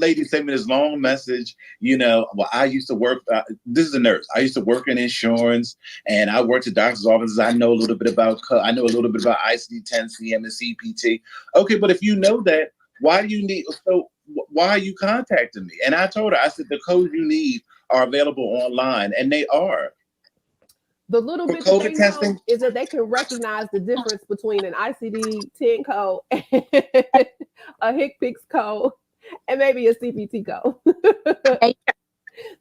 lady send me this long message. Well, I used to work. This is a nurse. I used to work in insurance, and I worked at doctors' offices. I know a little bit about ICD-10, CMS, CPT. Okay, but if you know that, why are you contacting me? And I told her, I said, the codes you need are available online, and they are. The little bit that they know is that they can recognize the difference between an ICD-10 code, a HCPCS code, and maybe a CPT code.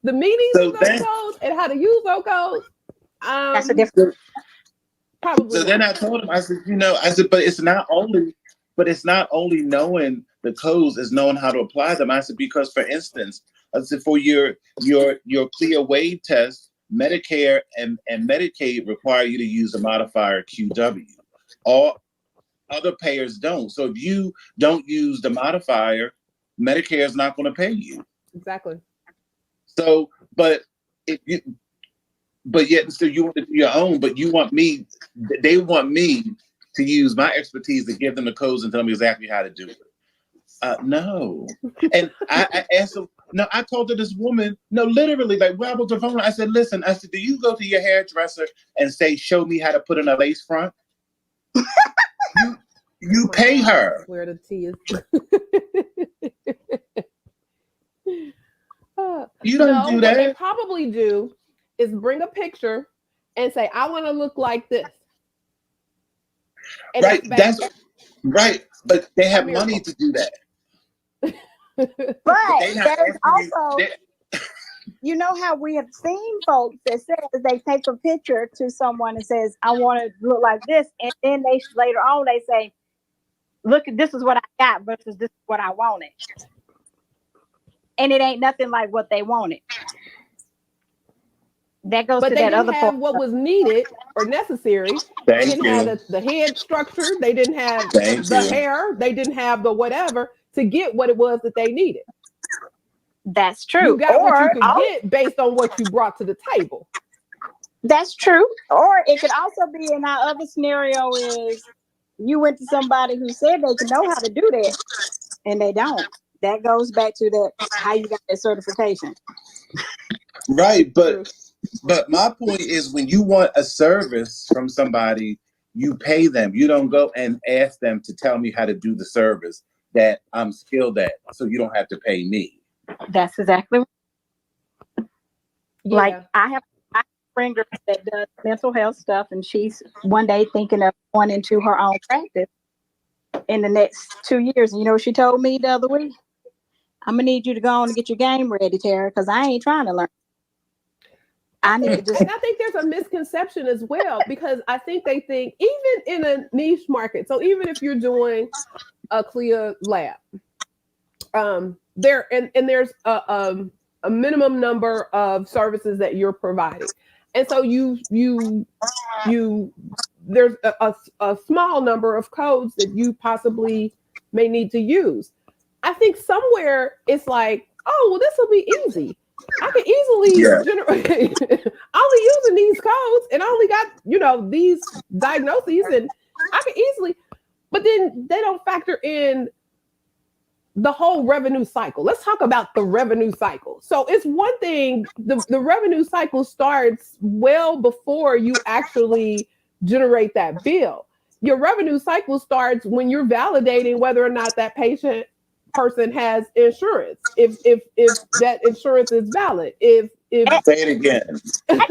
The meanings of those codes and how to use those codes. That's a difference. Probably. So then I told him, I said, but it's not only knowing the codes, is knowing how to apply them. I said, because for instance, I said for your CLIA Waived test, Medicare and Medicaid require you to use the modifier QW. All other payers don't. So if you don't use the modifier, Medicare is not going to pay you. Exactly. So, but yet still you want to do your own, but they want me to use my expertise to give them the codes and tell me exactly how to do it. No. And I asked them, no, I told her, this woman, no, literally, like, well, I was on the phone. I said, listen, do you go to your hairdresser and say, show me how to put in a lace front? You pay her. Where the tea is. You don't do that. What they probably do is bring a picture and say, I want to look like this. And right. That's right. But they have money to do that. But there's also, you know how we have seen folks that says they take a picture to someone and says, I want to look like this. And then later on they say, look, this is what I got versus this is what I wanted. And it ain't nothing like what they wanted. That goes to that other part. But they didn't have what was needed or necessary. They didn't have the head structure. They didn't have the hair. They didn't have the whatever to get what it was that they needed. That's true. You got what you could get based on what you brought to the table. That's true. Or it could also be in our other scenario is you went to somebody who said they could know how to do that and they don't. That goes back to that how you got that certification. Right, but my point is when you want a service from somebody, you pay them. You don't go and ask them to tell me how to do the service that I'm skilled at, so you don't have to pay me. That's exactly right. Like I have a friend that does mental health stuff, and she's one day thinking of going into her own practice in the next 2 years. And you know what she told me the other week? I'm gonna need you to go on and get your game ready, Tara, because I ain't trying to learn. I need to just. And I think there's a misconception as well, because I think they think even in a niche market. So even if you're doing a CLIA lab, there's a minimum number of services that you're providing, and so there's a small number of codes that you possibly may need to use. I think somewhere it's like, oh, well, this will be easy. I can easily generate only using these codes, and I only got, these diagnoses, and I can easily, but then they don't factor in the whole revenue cycle. Let's talk about the revenue cycle. So it's one thing, the revenue cycle starts well before you actually generate that bill. Your revenue cycle starts when you're validating whether or not that person has insurance. If that insurance is valid. If say it again. If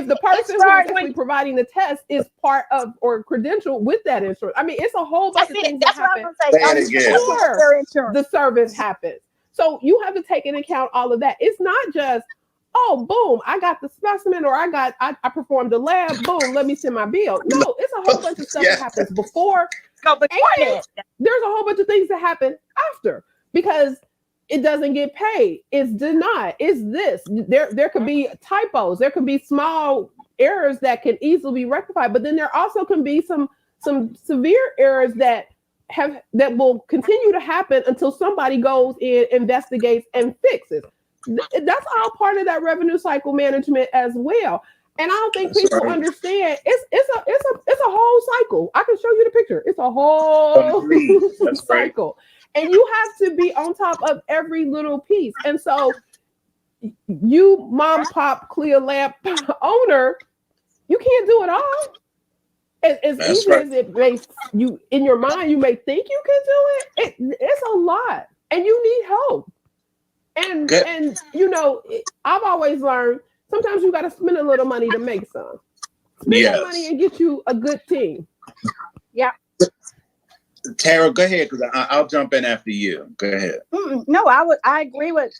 the person who is actually providing the test is part of or credentialed with that insurance. I mean, it's a whole bunch of things that happen before the service happens. So you have to take into account all of that. It's not just, oh, boom, I got the specimen, or I performed the lab, boom, let me send my bill. No, it's a whole bunch of stuff that happens before. There's a whole bunch of things that happen after, because it doesn't get paid. It's denied. It's this. There could be typos. There could be small errors that can easily be rectified, but then there also can be some severe errors that will continue to happen until somebody goes in, investigates, and fixes. That's all part of that revenue cycle management as well. And I don't think people understand. It's a whole cycle. I can show you the picture. It's a whole cycle. And you have to be on top of every little piece. And so you mom pop CLIA lab owner, you can't do it all. As easy as it makes you in your mind, you may think you can do it. It's a lot. And you need help. And I've always learned sometimes you got to spend a little money to make some. Spend that money and get you a good team. Yeah. Tara, go ahead, because I'll jump in after you. Go ahead. No, I agree with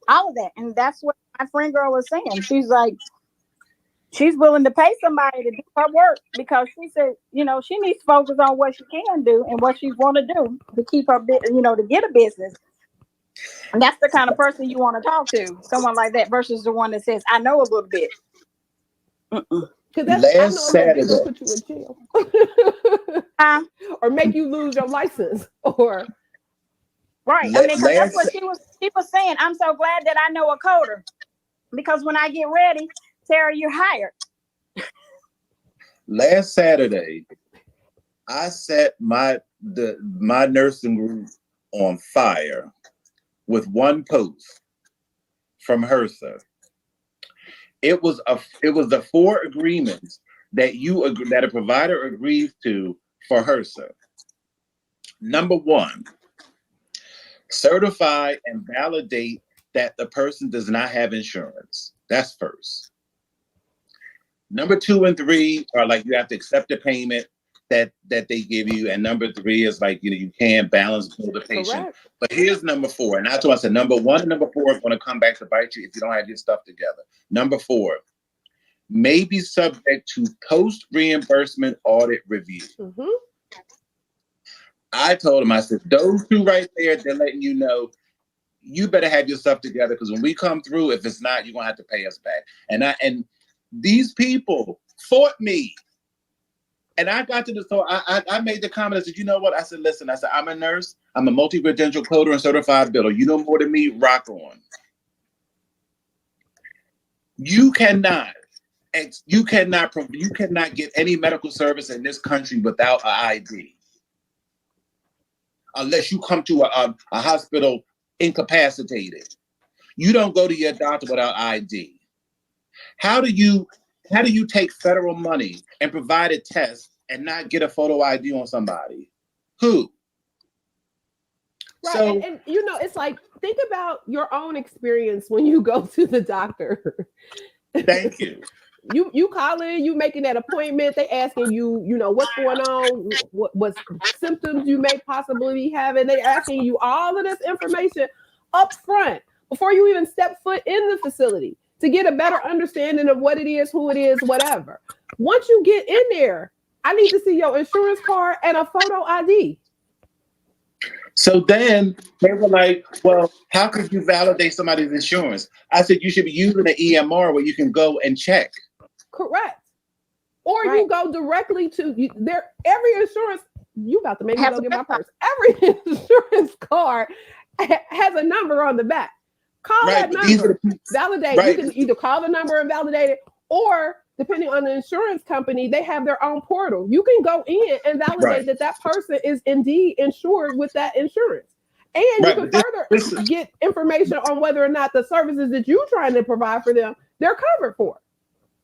all of that, and that's what my friend girl was saying. She's like, she's willing to pay somebody to do her work because she said, she needs to focus on what she can do and what she want to do to keep her, to get a business. And that's the kind of person you want to talk to, someone like that, versus the one that says, I know a little bit. Last Saturday, put you in jail. Or make you lose your license. Or right. I mean, that's what she was saying. I'm so glad that I know a coder, because when I get ready, Tara, you're hired. Last Saturday, I set my nursing group on fire with one post from HRSA. It was the 4 agreements that that a provider agrees to for HRSA. Number 1, certify and validate that the person does not have insurance. That's first. Number 2 and 3 are like you have to accept the payment that they give you, and number 3 is like you can't balance bill the patient. Correct. But here's number 4, and that's why I said number 1 and number 4 is going to come back to bite you if you don't have your stuff together. Number 4, may be subject to post reimbursement audit review. I told him, I said, those two right there, they're letting you know, you better have your stuff together, because when we come through, if it's not, you're gonna have to pay us back. And these people fought me. And I got to the, so I made the comment, I said, you know what? I said, listen, I said, I'm a nurse, I'm a multi-credential coder and certified biller. You know more than me, rock on. You cannot get any medical service in this country without an ID. Unless you come to a hospital incapacitated. You don't go to your doctor without ID. How do you take federal money and provide a test and not get a photo ID on somebody? Who? Right. So, and you know, it's like, think about your own experience when you go to the doctor. Thank you. You call in, you making that appointment, they asking you, you know, what's going on, what symptoms you may possibly be having. They asking you all of this information up front before you even step foot in the facility to get a better understanding of what it is, who it is, whatever. Once you get in there, I need to see your insurance card and a photo ID. So then they were like, well, how could you validate somebody's insurance? I said, you should be using an EMR where you can go and check. Correct. Or you go directly to every insurance, you about to make me go get my purse. Every insurance card has a number on the back. Call that number, validate. You can either call the number and validate it, or depending on the insurance company, they have their own portal. You can go in and validate that person is indeed insured with that insurance. And you can further get information on whether or not the services that you're trying to provide for them, they're covered for.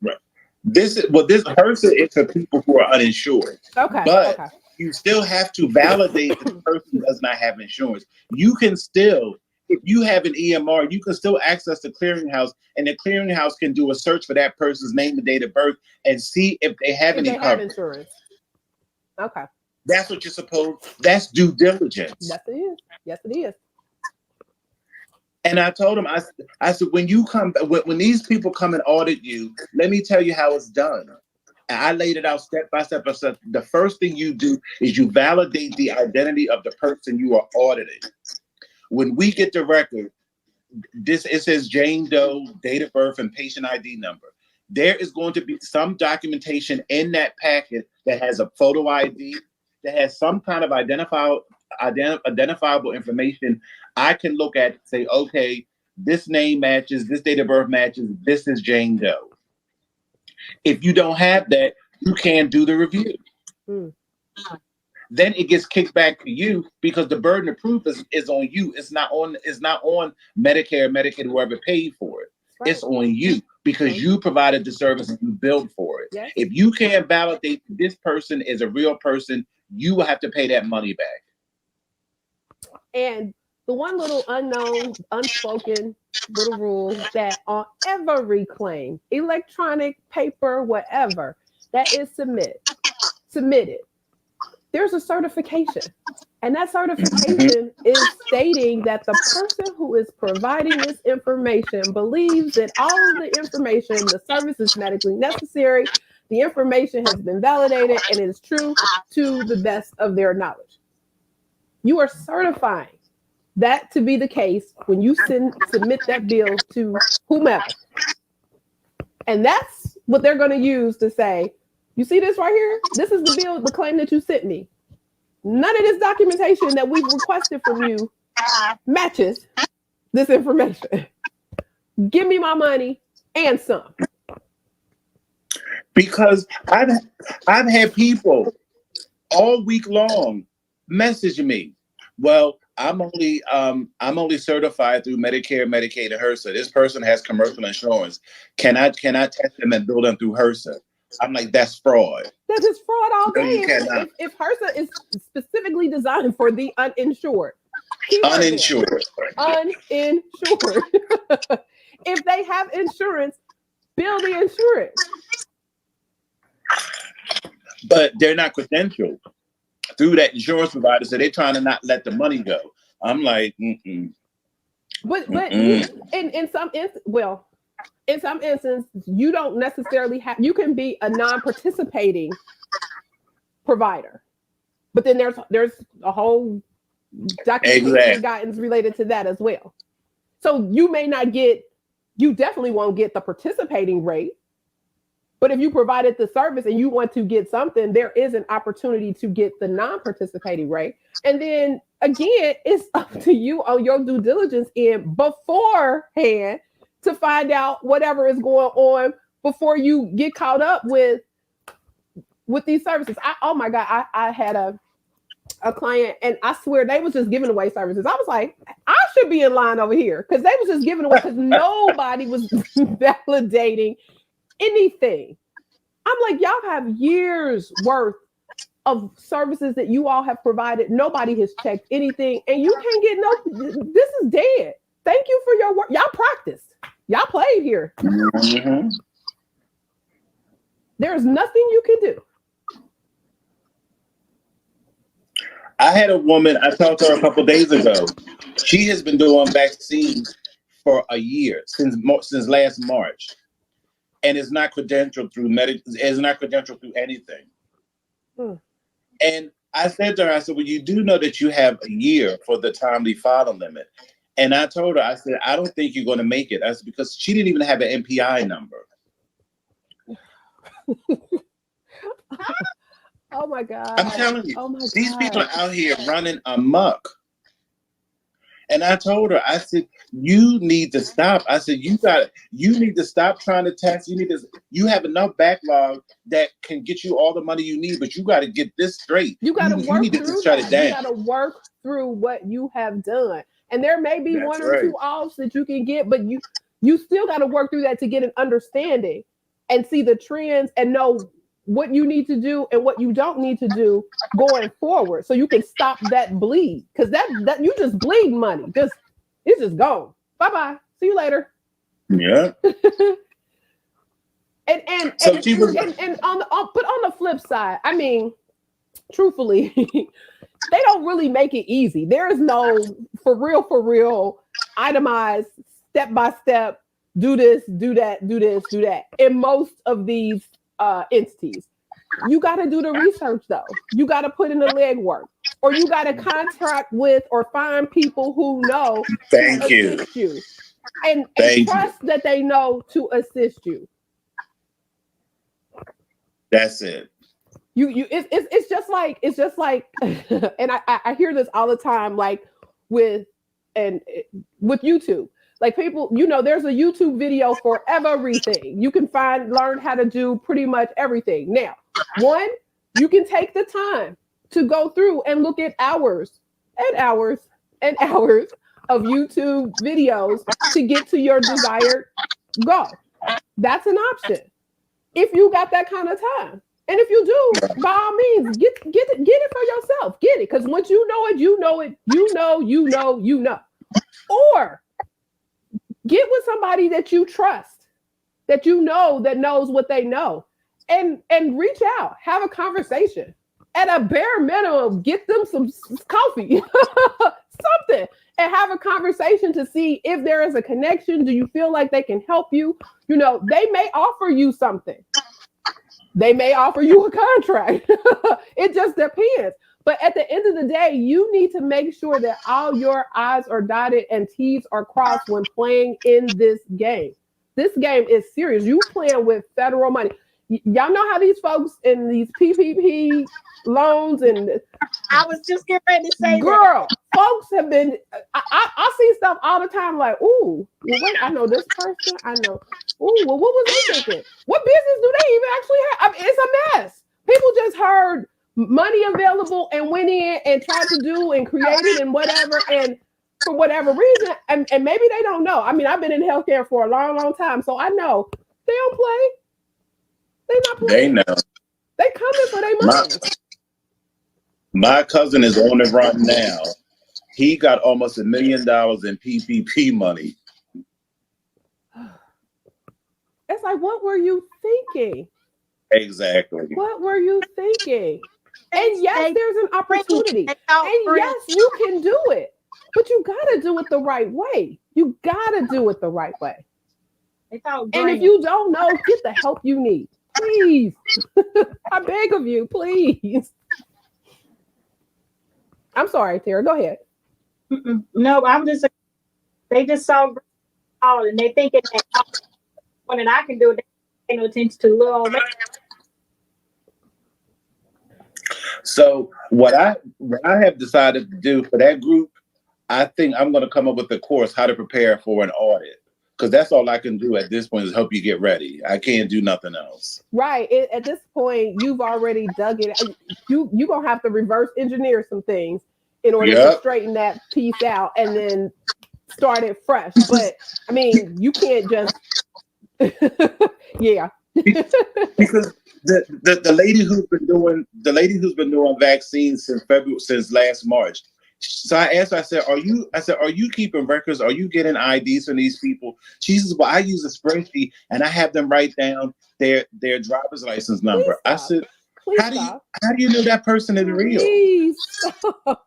Right. This HRSA is for people who are uninsured. Okay. But you still have to validate that the person does not have insurance. You can still, if you have an EMR, you can still access the clearinghouse, and the clearinghouse can do a search for that person's name and date of birth and see if they have any coverage. Have insurance. Okay. That's what you're supposed. That's due diligence. Yes, it is. Yes, it is. And I told him, I said, when these people come and audit you, let me tell you how it's done. And I laid it out step by step. I said, the first thing you do is you validate the identity of the person you are auditing. When we get the record, it says Jane Doe, date of birth, and patient ID number. There is going to be some documentation in that packet that has a photo ID, that has some kind of identifiable information I can look at and say, okay, this name matches, this date of birth matches, this is Jane Doe. If you don't have that, you can't do the review. Then it gets kicked back to you, because the burden of proof is on you. It's not on Medicare, Medicaid, whoever paid for it. Right. It's on you, because you provided the service and you billed for it. Yes. If you can't validate this person is a real person, you will have to pay that money back. And the one little unknown, unspoken little rule that on every claim, electronic, paper, whatever, that is submitted, there's a certification. And that certification is stating that the person who is providing this information believes that all of the information, the service is medically necessary, the information has been validated, and it is true to the best of their knowledge. You are certifying that to be the case when you submit that bill to whomever. And that's what they're going to use to say, you see this right here? This is the bill, the claim that you sent me. None of this documentation that we've requested from you matches this information. Give me my money and some. Because I've had people all week long message me. Well, I'm only certified through Medicare, Medicaid, and HRSA. This person has commercial insurance. Can I test them and bill them through HRSA? I'm like, that's fraud. That is fraud all day. No, you cannot. If HRSA is specifically designed for the uninsured. Uninsured. Uninsured. If they have insurance, bill the insurance. But they're not credentialed through that insurance provider, so they're trying to not let the money go. I'm like, But in some instances, you don't necessarily have. You can be a non-participating provider. But then there's a whole documentation guidance related to that as well. So you definitely won't get the participating rate. But if you provided the service and you want to get something, there is an opportunity to get the non-participating rate. And then again, it's up to you on your due diligence end beforehand to find out whatever is going on before you get caught up with these services. Oh my God, I had a client, and I swear they was just giving away services. I was like, I should be in line over here because they was just giving away because nobody was validating anything. I'm like, y'all have years worth of services that you all have provided. Nobody has checked anything, and you can't get this is dead. Thank you for your work. Y'all practiced. Y'all played here. Mm-hmm. There's nothing you can do. I had a woman, I talked to her a couple of days ago. She has been doing vaccines for a year, since last March. And it's not credentialed through it's not credentialed through anything. And I said to her, I said, well, you do know that you have a year for the timely filing limit. And I told her, I said, I don't think you're going to make it. That's because she didn't even have an MPI number. Oh my God. I'm telling you, oh my these God. people are out here running amok. And I told her, I said, you need to stop. I said, you need to stop trying to test. You have enough backlog that can get you all the money you need, but you got to get this straight. You got to work need through to shut it down. You got to work through what you have done. And there may be one or two offs that you can get, but you still got to work through that to get an understanding and see the trends and know what you need to do and what you don't need to do going forward, so you can stop that bleed. Because that you just bleed money. It's just gone. Bye-bye. See you later. Yeah. and on the flip side, I mean, truthfully, they don't really make it easy. There is no for real itemized step-by-step, do this, do that, do this, do that. In most of these entities, you got to do the research though. You got to put in the legwork, or you got to contract with or find people who know to assist you, and trust that they know to assist you. That's it. It's just like and I hear this all the time, like with YouTube. Like people, there's a YouTube video for everything. You can learn how to do pretty much everything. Now, one, you can take the time to go through and look at hours and hours and hours of YouTube videos to get to your desired goal. That's an option if you got that kind of time. And if you do, by all means, get it for yourself. Get it. Because once you know it, you know it, you know. Or get with somebody that you trust, that that knows what they know, and reach out, have a conversation. At a bare minimum, get them some coffee, something, and have a conversation to see if there is a connection. Do you feel like they can help you? They may offer you something. They may offer you a contract. It just depends. But at the end of the day, you need to make sure that all your I's are dotted and T's are crossed when playing in this game. This game is serious. You playing with federal money. Y'all know how these folks in these PPP loans and I was just getting ready to say, girl, folks have been. I see stuff all the time. Like, ooh, well, wait, I know this person. I know. Ooh, well, what was they thinking? What business do they even actually have? I mean, it's a mess. People just heard money available and went in and tried to do and created and whatever, and for whatever reason, and maybe they don't know. I mean, I've been in healthcare for a long time, so I know they don't play. They not playing. They know. They coming for their money. My cousin is on the run now. He got almost $1 million in PPP money. It's like, what were you thinking? Exactly. What were you thinking? And yes, there's an opportunity. And yes, you can do it. But you got to do it the right way. You got to do it the right way. And if you don't know, get the help you need. Please. I beg of you, please. I'm sorry, Tara, go ahead. No, I'm just, they just saw all and they thinking that what I can do, they pay no attention to little old lady. So what I have decided to do for that group, I think I'm going to come up with a course how to prepare for an audit, because that's all I can do at this point is help you get ready. I can't do nothing else. Right. At this point, you've already dug it. You're going to have to reverse engineer some things in order to straighten that piece out and then start it fresh. But I mean, you can't just, yeah. Because the lady who's been doing vaccines since last March. So I asked her, I said, are you keeping records? Are you getting IDs from these people? She says, well, I use a spreadsheet and I have them write down their driver's license number. I said, how do you know that person is real? Please stop.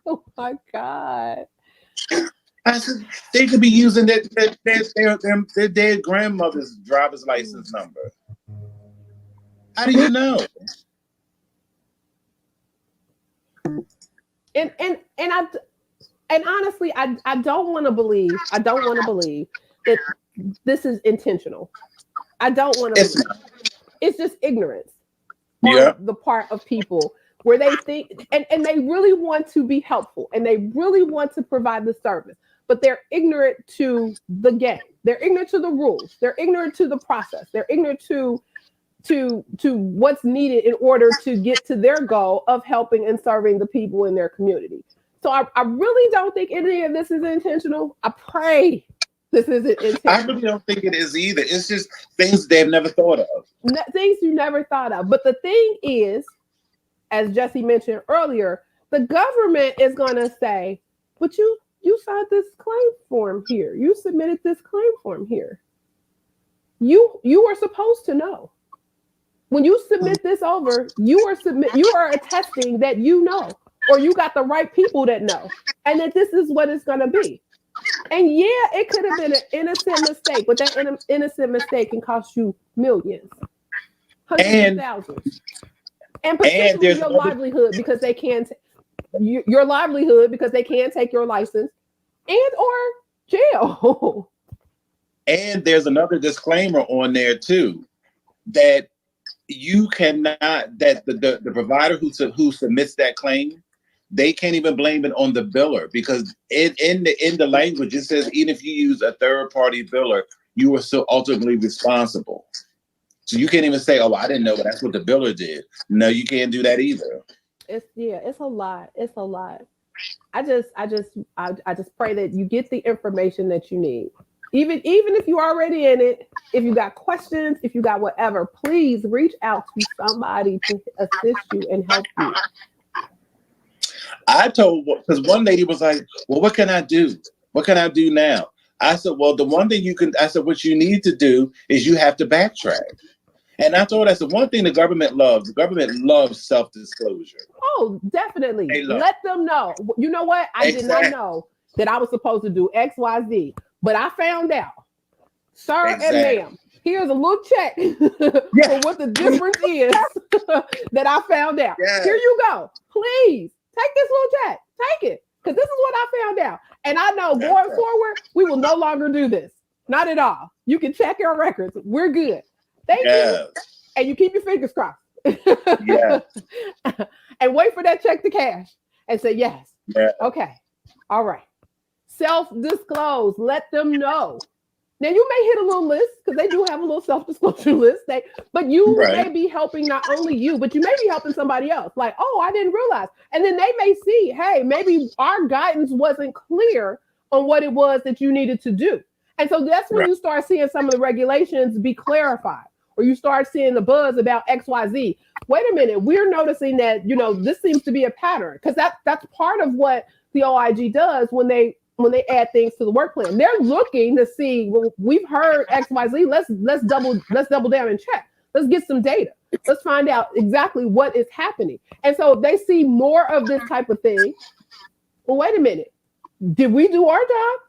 Oh my God. I said, they could be using their dead grandmother's driver's license number. How do you know? And honestly, I don't want to believe that this is intentional. I don't want to believe. It's just ignorance on the part of people where they think and they really want to be helpful and they really want to provide the service, but they're ignorant to the game. They're ignorant to the rules. They're ignorant to the process. They're ignorant to what's needed in order to get to their goal of helping and serving the people in their community. So I really don't think any of this is intentional. I pray this isn't intentional. I really don't think it is either. It's just things they've never thought of. Things you never thought of. But the thing is, as Jesse mentioned earlier, the government is going to say, but you signed this claim form here. You submitted this claim form here. You are supposed to know. When you submit this over, you are attesting that you know, or you got the right people that know, and that this is what it's going to be. And yeah, it could have been an innocent mistake, but that innocent mistake can cost you millions, hundreds of thousands, and potentially your livelihood because they can't your livelihood because they can't take your license and or jail. And there's another disclaimer on there too, that you cannot, that the provider who submits that claim, they can't even blame it on the biller, because in the language it says even if you use a third party biller, you are still ultimately responsible. So you can't even say, "Oh, I didn't know, but that's what the biller did." No, you can't do that either. It's a lot. It's a lot. I just pray that you get the information that you need. Even if you're already in it, if you got questions, if you got whatever, please reach out to somebody to assist you and help you. I told, because one lady was like, well, what can I do? What can I do now? I said, well, the one thing what you need to do is you have to backtrack. And I told her, I said, one thing the government loves self-disclosure. Oh, definitely. Let them know. You know what? I did not know that I was supposed to do X, Y, Z. But I found out, sir and ma'am, here's a little check for what the difference is that I found out. Yes. Here you go. Please take this little check. Take it. Because this is what I found out. And I know going forward, we will no longer do this. Not at all. You can check your records. We're good. Thank you. And you keep your fingers crossed. Yes. And wait for that check to cash and say yes. Okay. All right. Self-disclose. Let them know. Now you may hit a little list because they do have a little self-disclosure list. But you may be helping not only you, but you may be helping somebody else. Like, oh, I didn't realize. And then they may see, hey, maybe our guidance wasn't clear on what it was that you needed to do. And so that's when you start seeing some of the regulations be clarified, or you start seeing the buzz about XYZ. Wait a minute, we're noticing that, this seems to be a pattern, because that's part of what the OIG does when they add things to the work plan. They're looking to see, well, we've heard XYZ, let's double down and check. Let's get some data. Let's find out exactly what is happening. And so if they see more of this type of thing, well, wait a minute, did we do our job?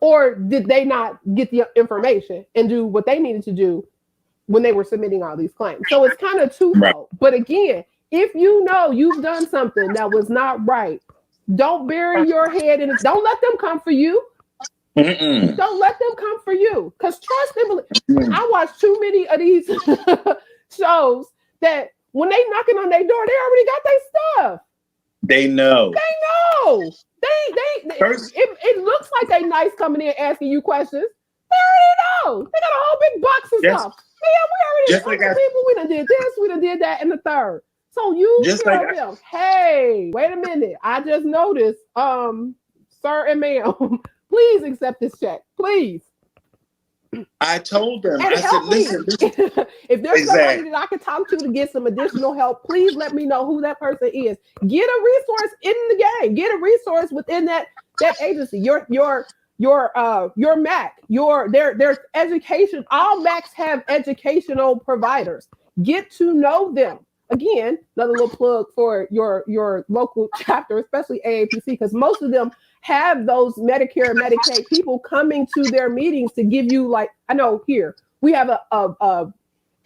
Or did they not get the information and do what they needed to do when they were submitting all these claims? So it's kind of twofold. But again, if you know you've done something that was not right, don't bury your head in it. Don't let them come for you. Mm-mm. Don't let them come for you. Because trust and believe. I watch too many of these shows that when they knocking on their door, they already got their stuff. They know. They know. It looks like they nice coming in asking you questions. They already know. They got a whole big box of stuff. Yeah, we already people. We done did this. We done did that, and the third. So you tell them, hey, wait a minute. I just noticed, sir and ma'am, please accept this check, please. I told them. And I said, listen. If there's somebody that I can talk to get some additional help, please let me know who that person is. Get a resource in the game. Get a resource within that agency. Your MAC. There's education. All MACs have educational providers. Get to know them. Again, another little plug for your local chapter, especially AAPC, because most of them have those Medicare and Medicaid people coming to their meetings to give you, like, I know here we have a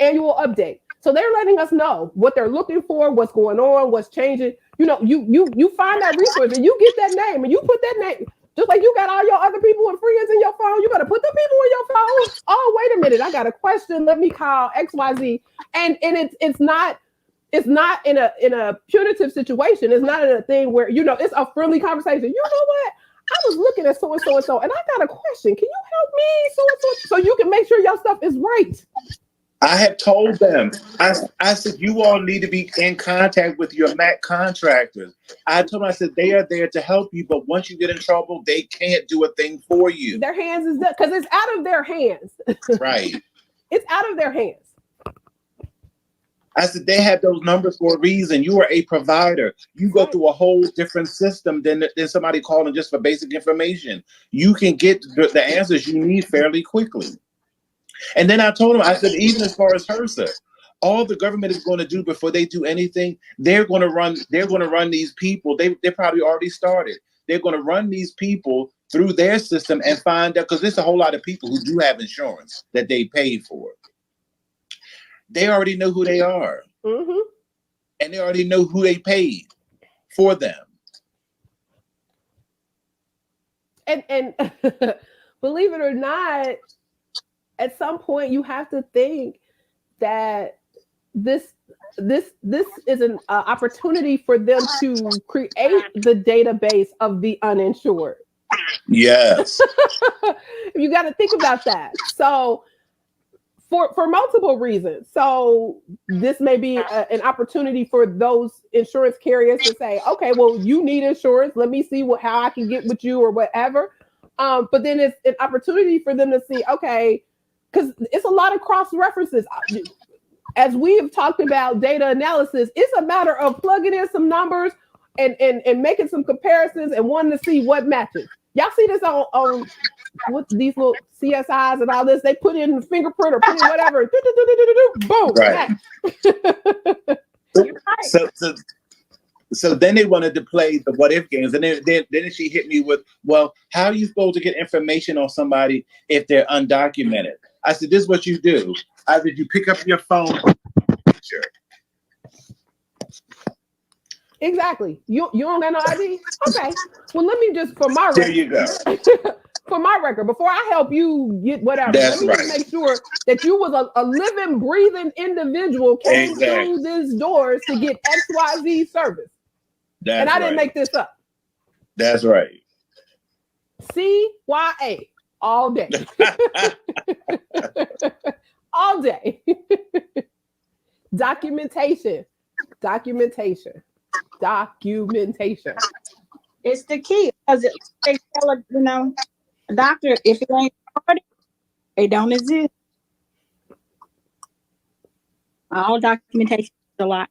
annual update. So they're letting us know what they're looking for, what's going on, what's changing. You know, you find that resource and you get that name and you put that name, just like you got all your other people and friends in your phone. You got to put the people in your phone. Oh, wait a minute, I got a question. Let me call XYZ. And it's not in a punitive situation. It's not in a thing where, you know, it's a friendly conversation. You know what? I was looking at so and so, and I got a question. Can you help me? So you can make sure your stuff is right. I had told them, I said, you all need to be in contact with your MAC contractors. I told them, I said, they are there to help you, but once you get in trouble, they can't do a thing for you. Their hands is because it's out of their hands. Right. It's out of their hands. I said, they have those numbers for a reason. You are a provider. You go through a whole different system than somebody calling just for basic information. You can get the answers you need fairly quickly. And then I told him, I said, even as far as HRSA, all the government is going to do before they do anything, they're going to run these people. They probably already started. They're going to run these people through their system and find out, because there's a whole lot of people who do have insurance that they paid for. They already know who they are. Mm-hmm. And they already know who they paid for them. And believe it or not, at some point you have to think that this is an opportunity for them to create the database of the uninsured. Yes. You got to think about that. So for multiple reasons. So this may be an opportunity for those insurance carriers to say, okay, well, you need insurance. Let me see how I can get with you or whatever. But then it's an opportunity for them to see, okay, because it's a lot of cross references. As we have talked about data analysis, it's a matter of plugging in some numbers and making some comparisons and wanting to see what matches. Y'all see this on with these little CSIs and all this? They put in the fingerprint or put in whatever. Boom. Right. So then they wanted to play the what if games, and then she hit me with, well, how are you supposed to get information on somebody if they're undocumented? I said, this is what you do. I said, you pick up your phone picture. Exactly. You don't got no ID? Okay. Well, let me just, for my record. There you go. For my record, before I help you get whatever, That's let me just make sure that you was a living, breathing individual came through these doors to get XYZ service. And I didn't make this up. That's right. CYA all day. All day. Documentation. It's the key, because they tell it, you know, doctor, if it ain't started, they don't exist. All documentation is a lot.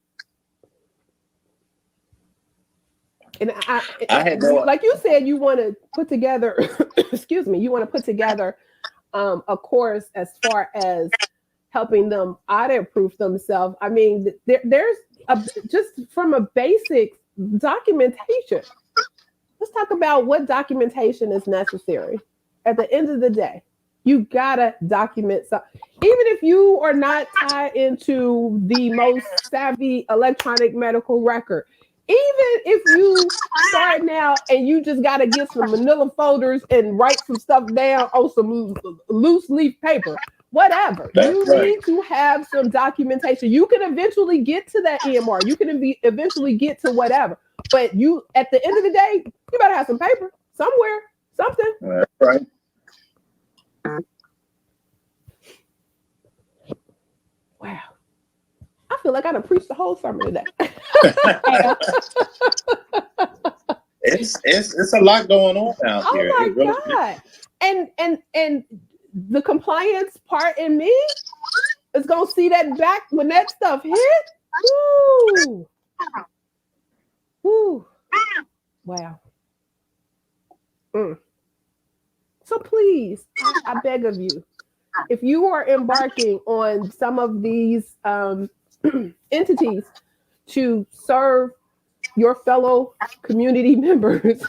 And I had no, like you said, you want to put together, excuse me, you want to put together a course as far as helping them audit-proof themselves. I mean, there's just from a basic documentation. Let's talk about what documentation is necessary at the end of the day. You gotta document so even if you are not tied into the most savvy electronic medical record, even if you start now and you just gotta get some manila folders and write some stuff down on some loose leaf paper, whatever. You need to have some documentation. You can eventually get to that EMR. You can eventually get to whatever. But you, at the end of the day, you better have some paper somewhere, something. That's right. Wow. I feel like I done preached the whole sermon today. It's a lot going on out here. Oh my God. And the compliance part in me is gonna see that back when that stuff hit. Woo. Woo. Wow. So please, I beg of you, if you are embarking on some of these entities to serve your fellow community members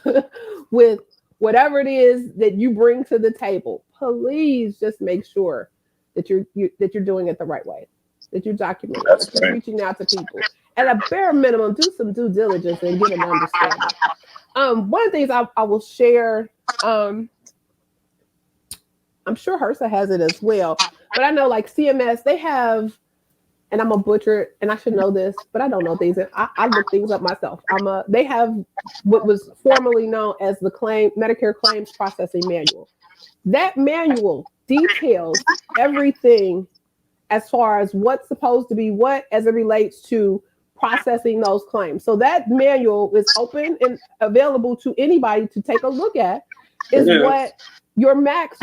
with whatever it is that you bring to the table, please just make sure that you're doing it the right way, that you're documenting, that you're reaching out to people. At a bare minimum, do some due diligence and get an understanding. One of the things I will share, I'm sure HRSA has it as well, but I know like CMS, they have, and I'm a butcher and I should know this, but I don't know things. I look things up myself. They have what was formerly known as the Medicare Claims Processing Manual. That manual details everything as far as what's supposed to be what as it relates to processing those claims. So that manual is open and available to anybody to take a look at. Is what your MACs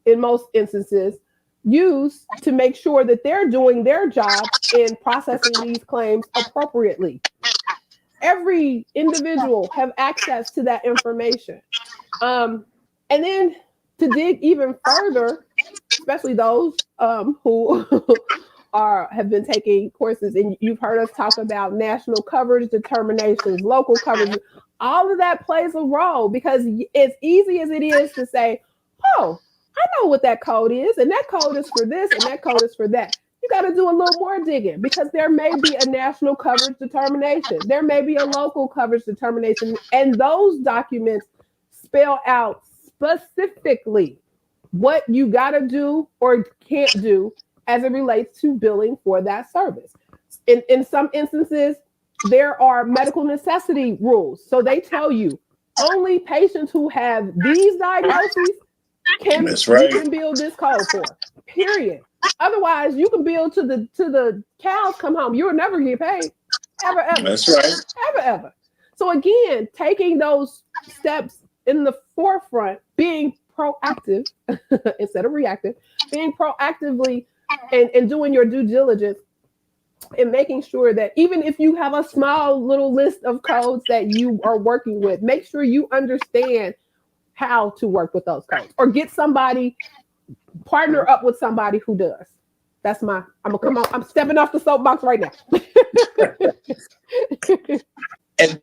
in most instances use to make sure that they're doing their job in processing these claims appropriately. Every individual have access to that information. And then to dig even further, especially those who have been taking courses, and you've heard us talk about national coverage determinations, local coverage, all of that plays a role, because as easy as it is to say, oh, I know what that code is, and that code is for this, and that code is for that. You got to do a little more digging, because there may be a national coverage determination. There may be a local coverage determination, and those documents spell out specifically what you got to do or can't do as it relates to billing for that service. In some instances, there are medical necessity rules. So they tell you only patients who have these diagnoses can bill this code for, period. Otherwise, you can bill to the cows come home. You'll never get paid, ever. That's right. Ever. So again, taking those steps in the forefront, being proactive instead of reactive, being proactively and doing your due diligence and making sure that even if you have a small little list of codes that you are working with, make sure you understand how to work with those codes, or get somebody, partner up with somebody who does. That's I'm gonna come on. I'm stepping off the soapbox right now. and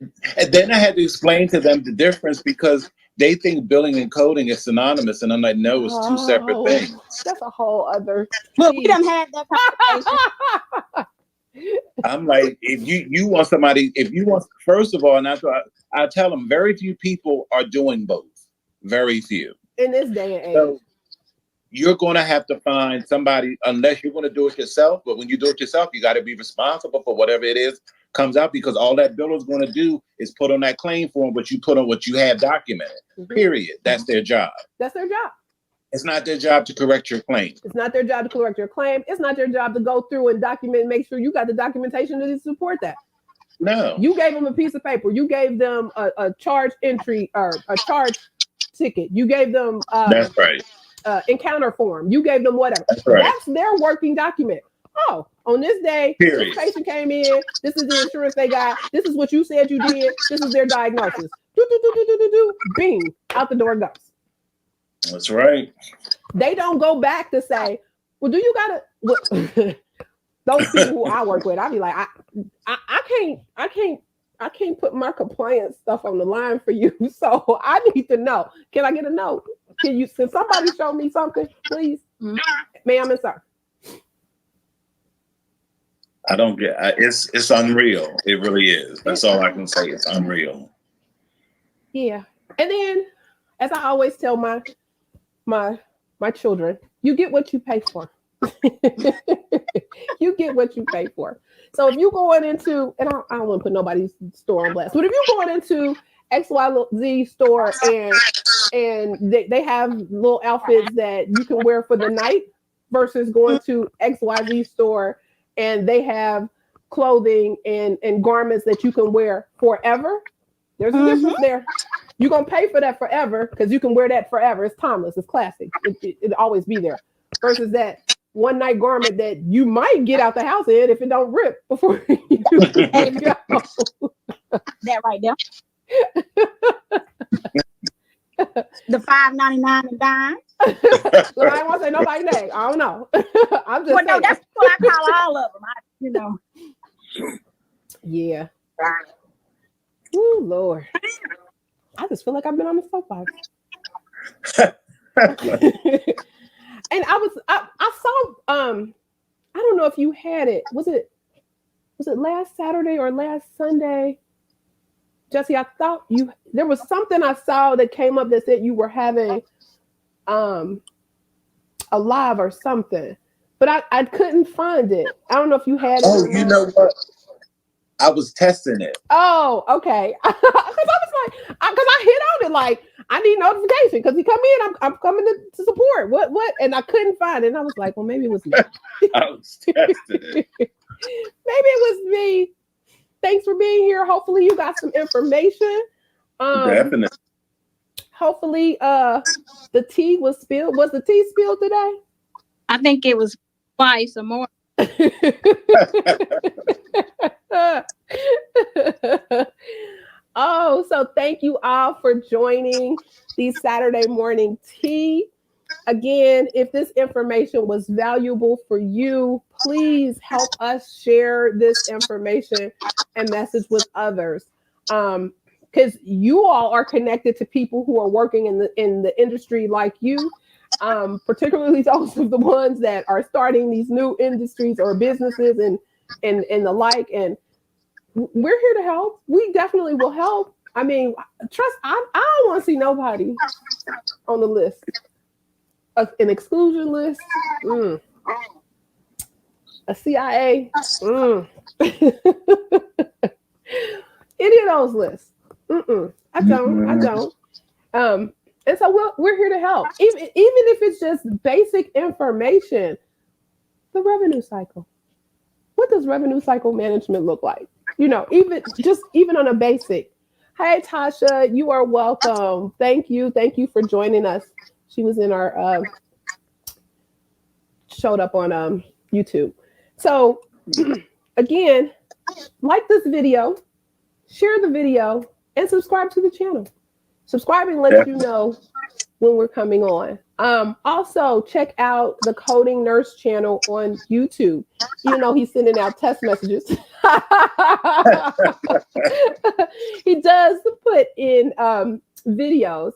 then I had to explain to them the difference, because they think billing and coding is synonymous, and I'm like, no, it's two separate things. That's a whole other. Look, we done had that conversation. I'm like, if you want somebody, first of all, and I tell them, very few people are doing both. Very few. In this day and age. So you're going to have to find somebody, unless you're going to do it yourself. But when you do it yourself, you got to be responsible for whatever it is comes out, because all that biller is going to do is put on that claim form, but you put on what you have documented. Period. That's their job. That's their job. It's not their job to correct your claim. It's not their job to correct your claim. It's not their job to go through and document, make sure you got the documentation to support that. No. You gave them a piece of paper. You gave them a charge entry or a charge ticket. You gave them that's right. Encounter form. You gave them whatever. That's right. That's their working document. Oh, on this day, Period. This patient came in. This is the insurance they got. This is what you said you did. This is their diagnosis. Bing, out the door goes. That's right. They don't go back to say, well, do you gotta? Those people who I work with, I be like, I can't put my compliance stuff on the line for you. So I need to know. Can I get a note? Can somebody show me something, please? Ma'am and sir. I don't get it's unreal. It really is. That's all I can say. It's unreal. Yeah. And then, as I always tell my children, you get what you pay for. You get what you pay for. So if you're going into, and I don't want to put nobody's store on blast, but if you're going into XYZ store and they have little outfits that you can wear for the night versus going to XYZ store and they have clothing and garments that you can wear forever, there's a difference there. You're going to pay for that forever because you can wear that forever. It's timeless. It's classic. It'll always be there. Versus that one night garment that you might get out the house in if it don't rip before you go. That right there. The $5.99 and dime. Well, I don't want to say nobody's name. I don't know. I'm just saying. No, that's what I call all of them. Yeah. Oh Lord. I just feel like I've been on the soapbox. And I saw I don't know if you had it. Was it last Saturday or last Sunday? Jesse, I thought there was something I saw that came up that said you were having a live or something. But I couldn't find it. I don't know if you had it. Oh, you know what? I was testing it. Oh, okay. Because I was like, because I hit on it like, I need notification because he come in, I'm coming to support. What? And I couldn't find it. And I was like, well, maybe it was me. I was testing it. Maybe it was me. Thanks for being here. Hopefully you got some information. Definitely. Hopefully the tea was spilled. Was the tea spilled today? I think it was twice or more. Oh, so thank you all for joining the Saturday morning tea. Again, if this information was valuable for you, please help us share this information and message with others. Because you all are connected to people who are working in the industry like you. Particularly those of the ones that are starting these new industries or businesses and the like. And we're here to help. We definitely will help. I mean, trust, I don't want to see nobody on the list. An exclusion list. A CIA. Any of those lists. I don't. And so we're here to help. Even if it's just basic information. The revenue cycle. What does revenue cycle management look like? Even on a basic. Hey, Tasha, you are welcome. Thank you for joining us. She was in our showed up on YouTube. So again, like this video, share the video, and subscribe to the channel. Subscribing lets you know when we're coming on. Also, check out the Coding Nurse channel on YouTube. You know, he's sending out test messages. He does put in videos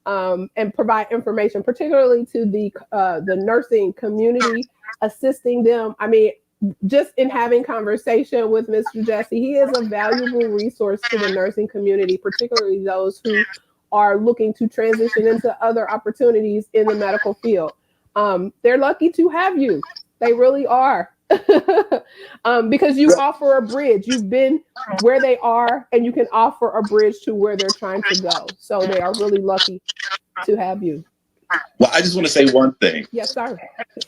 and provide information, particularly to the nursing community, assisting them. I mean, just in having conversation with Mr. Jesse, he is a valuable resource to the nursing community, particularly those who are looking to transition into other opportunities in the medical field. They're lucky to have you. They really are. Because you offer a bridge. You've been where they are, and you can offer a bridge to where they're trying to go. So they are really lucky to have you. Well, I just want to say one thing. Yes, sir.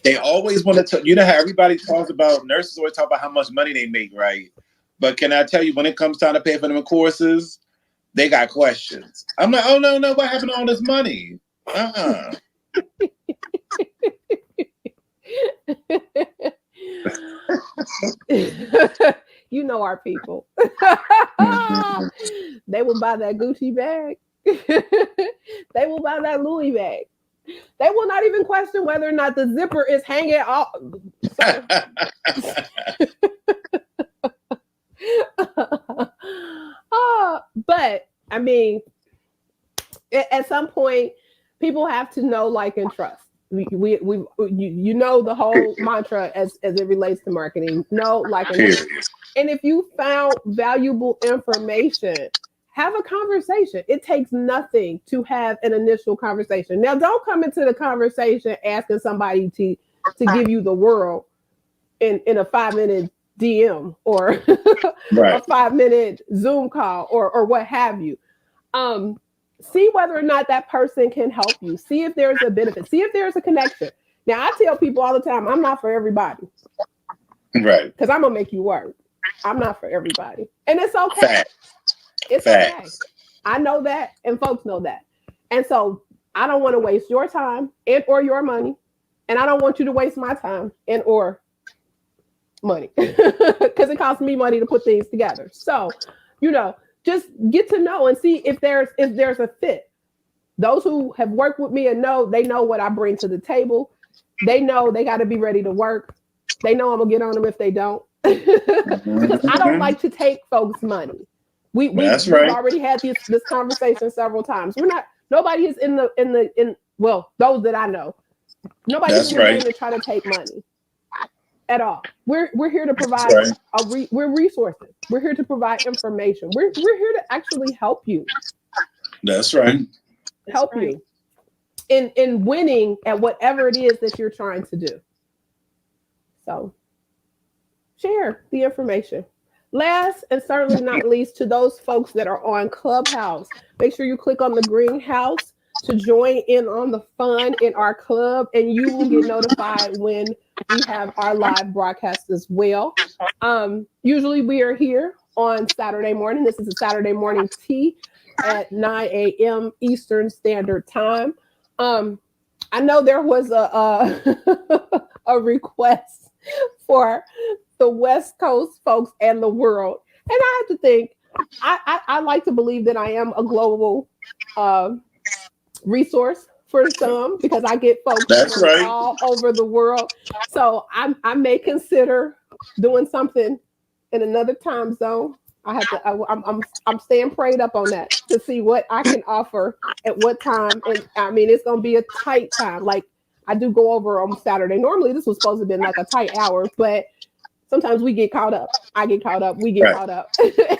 They always want to, you know how everybody talks about, nurses always talk about how much money they make, right? But can I tell you, when it comes time to pay for them courses, they got questions. I'm like, oh, no, what happened to all this money? You know our people. They will buy that Gucci bag. They will buy that Louis bag. They will not even question whether or not the zipper is hanging off. But I mean, at some point, people have to know, like, and trust. You know the whole mantra as it relates to marketing. Know, like, and trust. And if you found valuable information, have a conversation. It takes nothing to have an initial conversation. Now, don't come into the conversation asking somebody to give you the world in a 5-minute DM or a 5-minute Zoom call or what have you. See whether or not that person can help you. See if there's a benefit. See if there's a connection. Now, I tell people all the time, I'm not for everybody. Right. Because I'm going to make you work. I'm not for everybody. And it's okay. Fact. It's okay. I know that, and folks know that. And so I don't want to waste your time and or your money. And I don't want you to waste my time and or money. Because it costs me money to put things together. So, just get to know and see if there's a fit. Those who have worked with me and they know what I bring to the table. They know they got to be ready to work. They know I'm gonna get on them if they don't. Because I don't like to take folks' money. We've already had this conversation several times. Nobody is in those that I know. Nobody's in the game to try to take money at all. We're here to provide we're resources. We're here to provide information. We're here to actually help you. That's right. Help you in winning at whatever it is that you're trying to do. So share the information. Last and certainly not least, to those folks that are on Clubhouse, make sure you click on the greenhouse to join in on the fun in our club, and you will get notified when we have our live broadcast as well. Usually we are here on Saturday morning. This is a Saturday morning tea at 9 a.m. Eastern Standard Time. I know there was a request for the West Coast folks and the world. And I have to think, I like to believe that I am a global resource for some, because I get folks from all over the world. So I may consider doing something in another time zone. I'm staying prayed up on that to see what I can offer at what time. And I mean, it's gonna be a tight time. Like, I do go over on Saturday. Normally this was supposed to be like a tight hour, but sometimes we get caught up. I get caught up. We get caught up,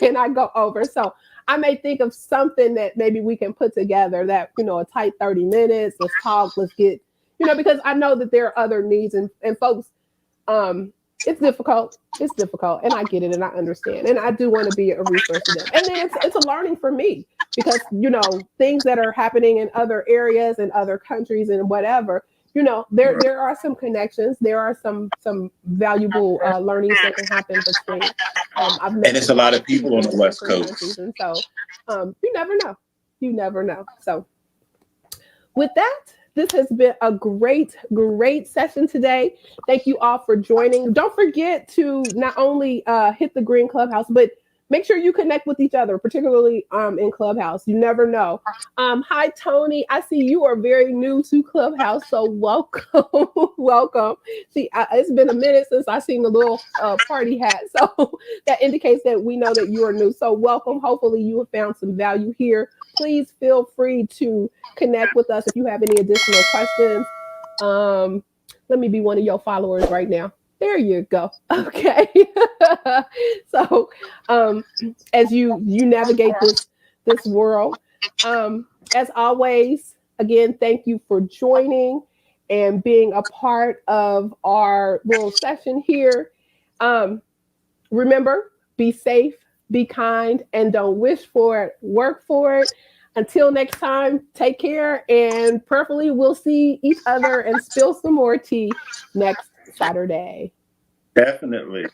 and I go over. So I may think of something that maybe we can put together that, a tight 30 minutes. Let's talk. Let's get, because I know that there are other needs and folks, it's difficult. It's difficult. And I get it and I understand. And I do want to be a resource to them. And then it's a learning for me because, things that are happening in other areas and other countries and whatever, there are some connections. There are some valuable learnings that can happen between. And it's a lot of people on the West Coast. And so you never know. You never know. So with that, this has been a great session today. Thank you all for joining. Don't forget to not only hit the green Clubhouse, but make sure you connect with each other, particularly in Clubhouse. You never know. Hi, Tony. I see you are very new to Clubhouse, so welcome. Welcome. See, it's been a minute since I've seen the little party hat, so that indicates that we know that you are new. So welcome. Hopefully you have found some value here. Please feel free to connect with us if you have any additional questions. Let me be one of your followers right now. There you go. Okay. So as you navigate this world, as always, again, thank you for joining and being a part of our little session here. Remember, be safe, be kind, and don't wish for it, work for it. Until next time, take care, and prayerfully we'll see each other and spill some more tea next Saturday. Definitely.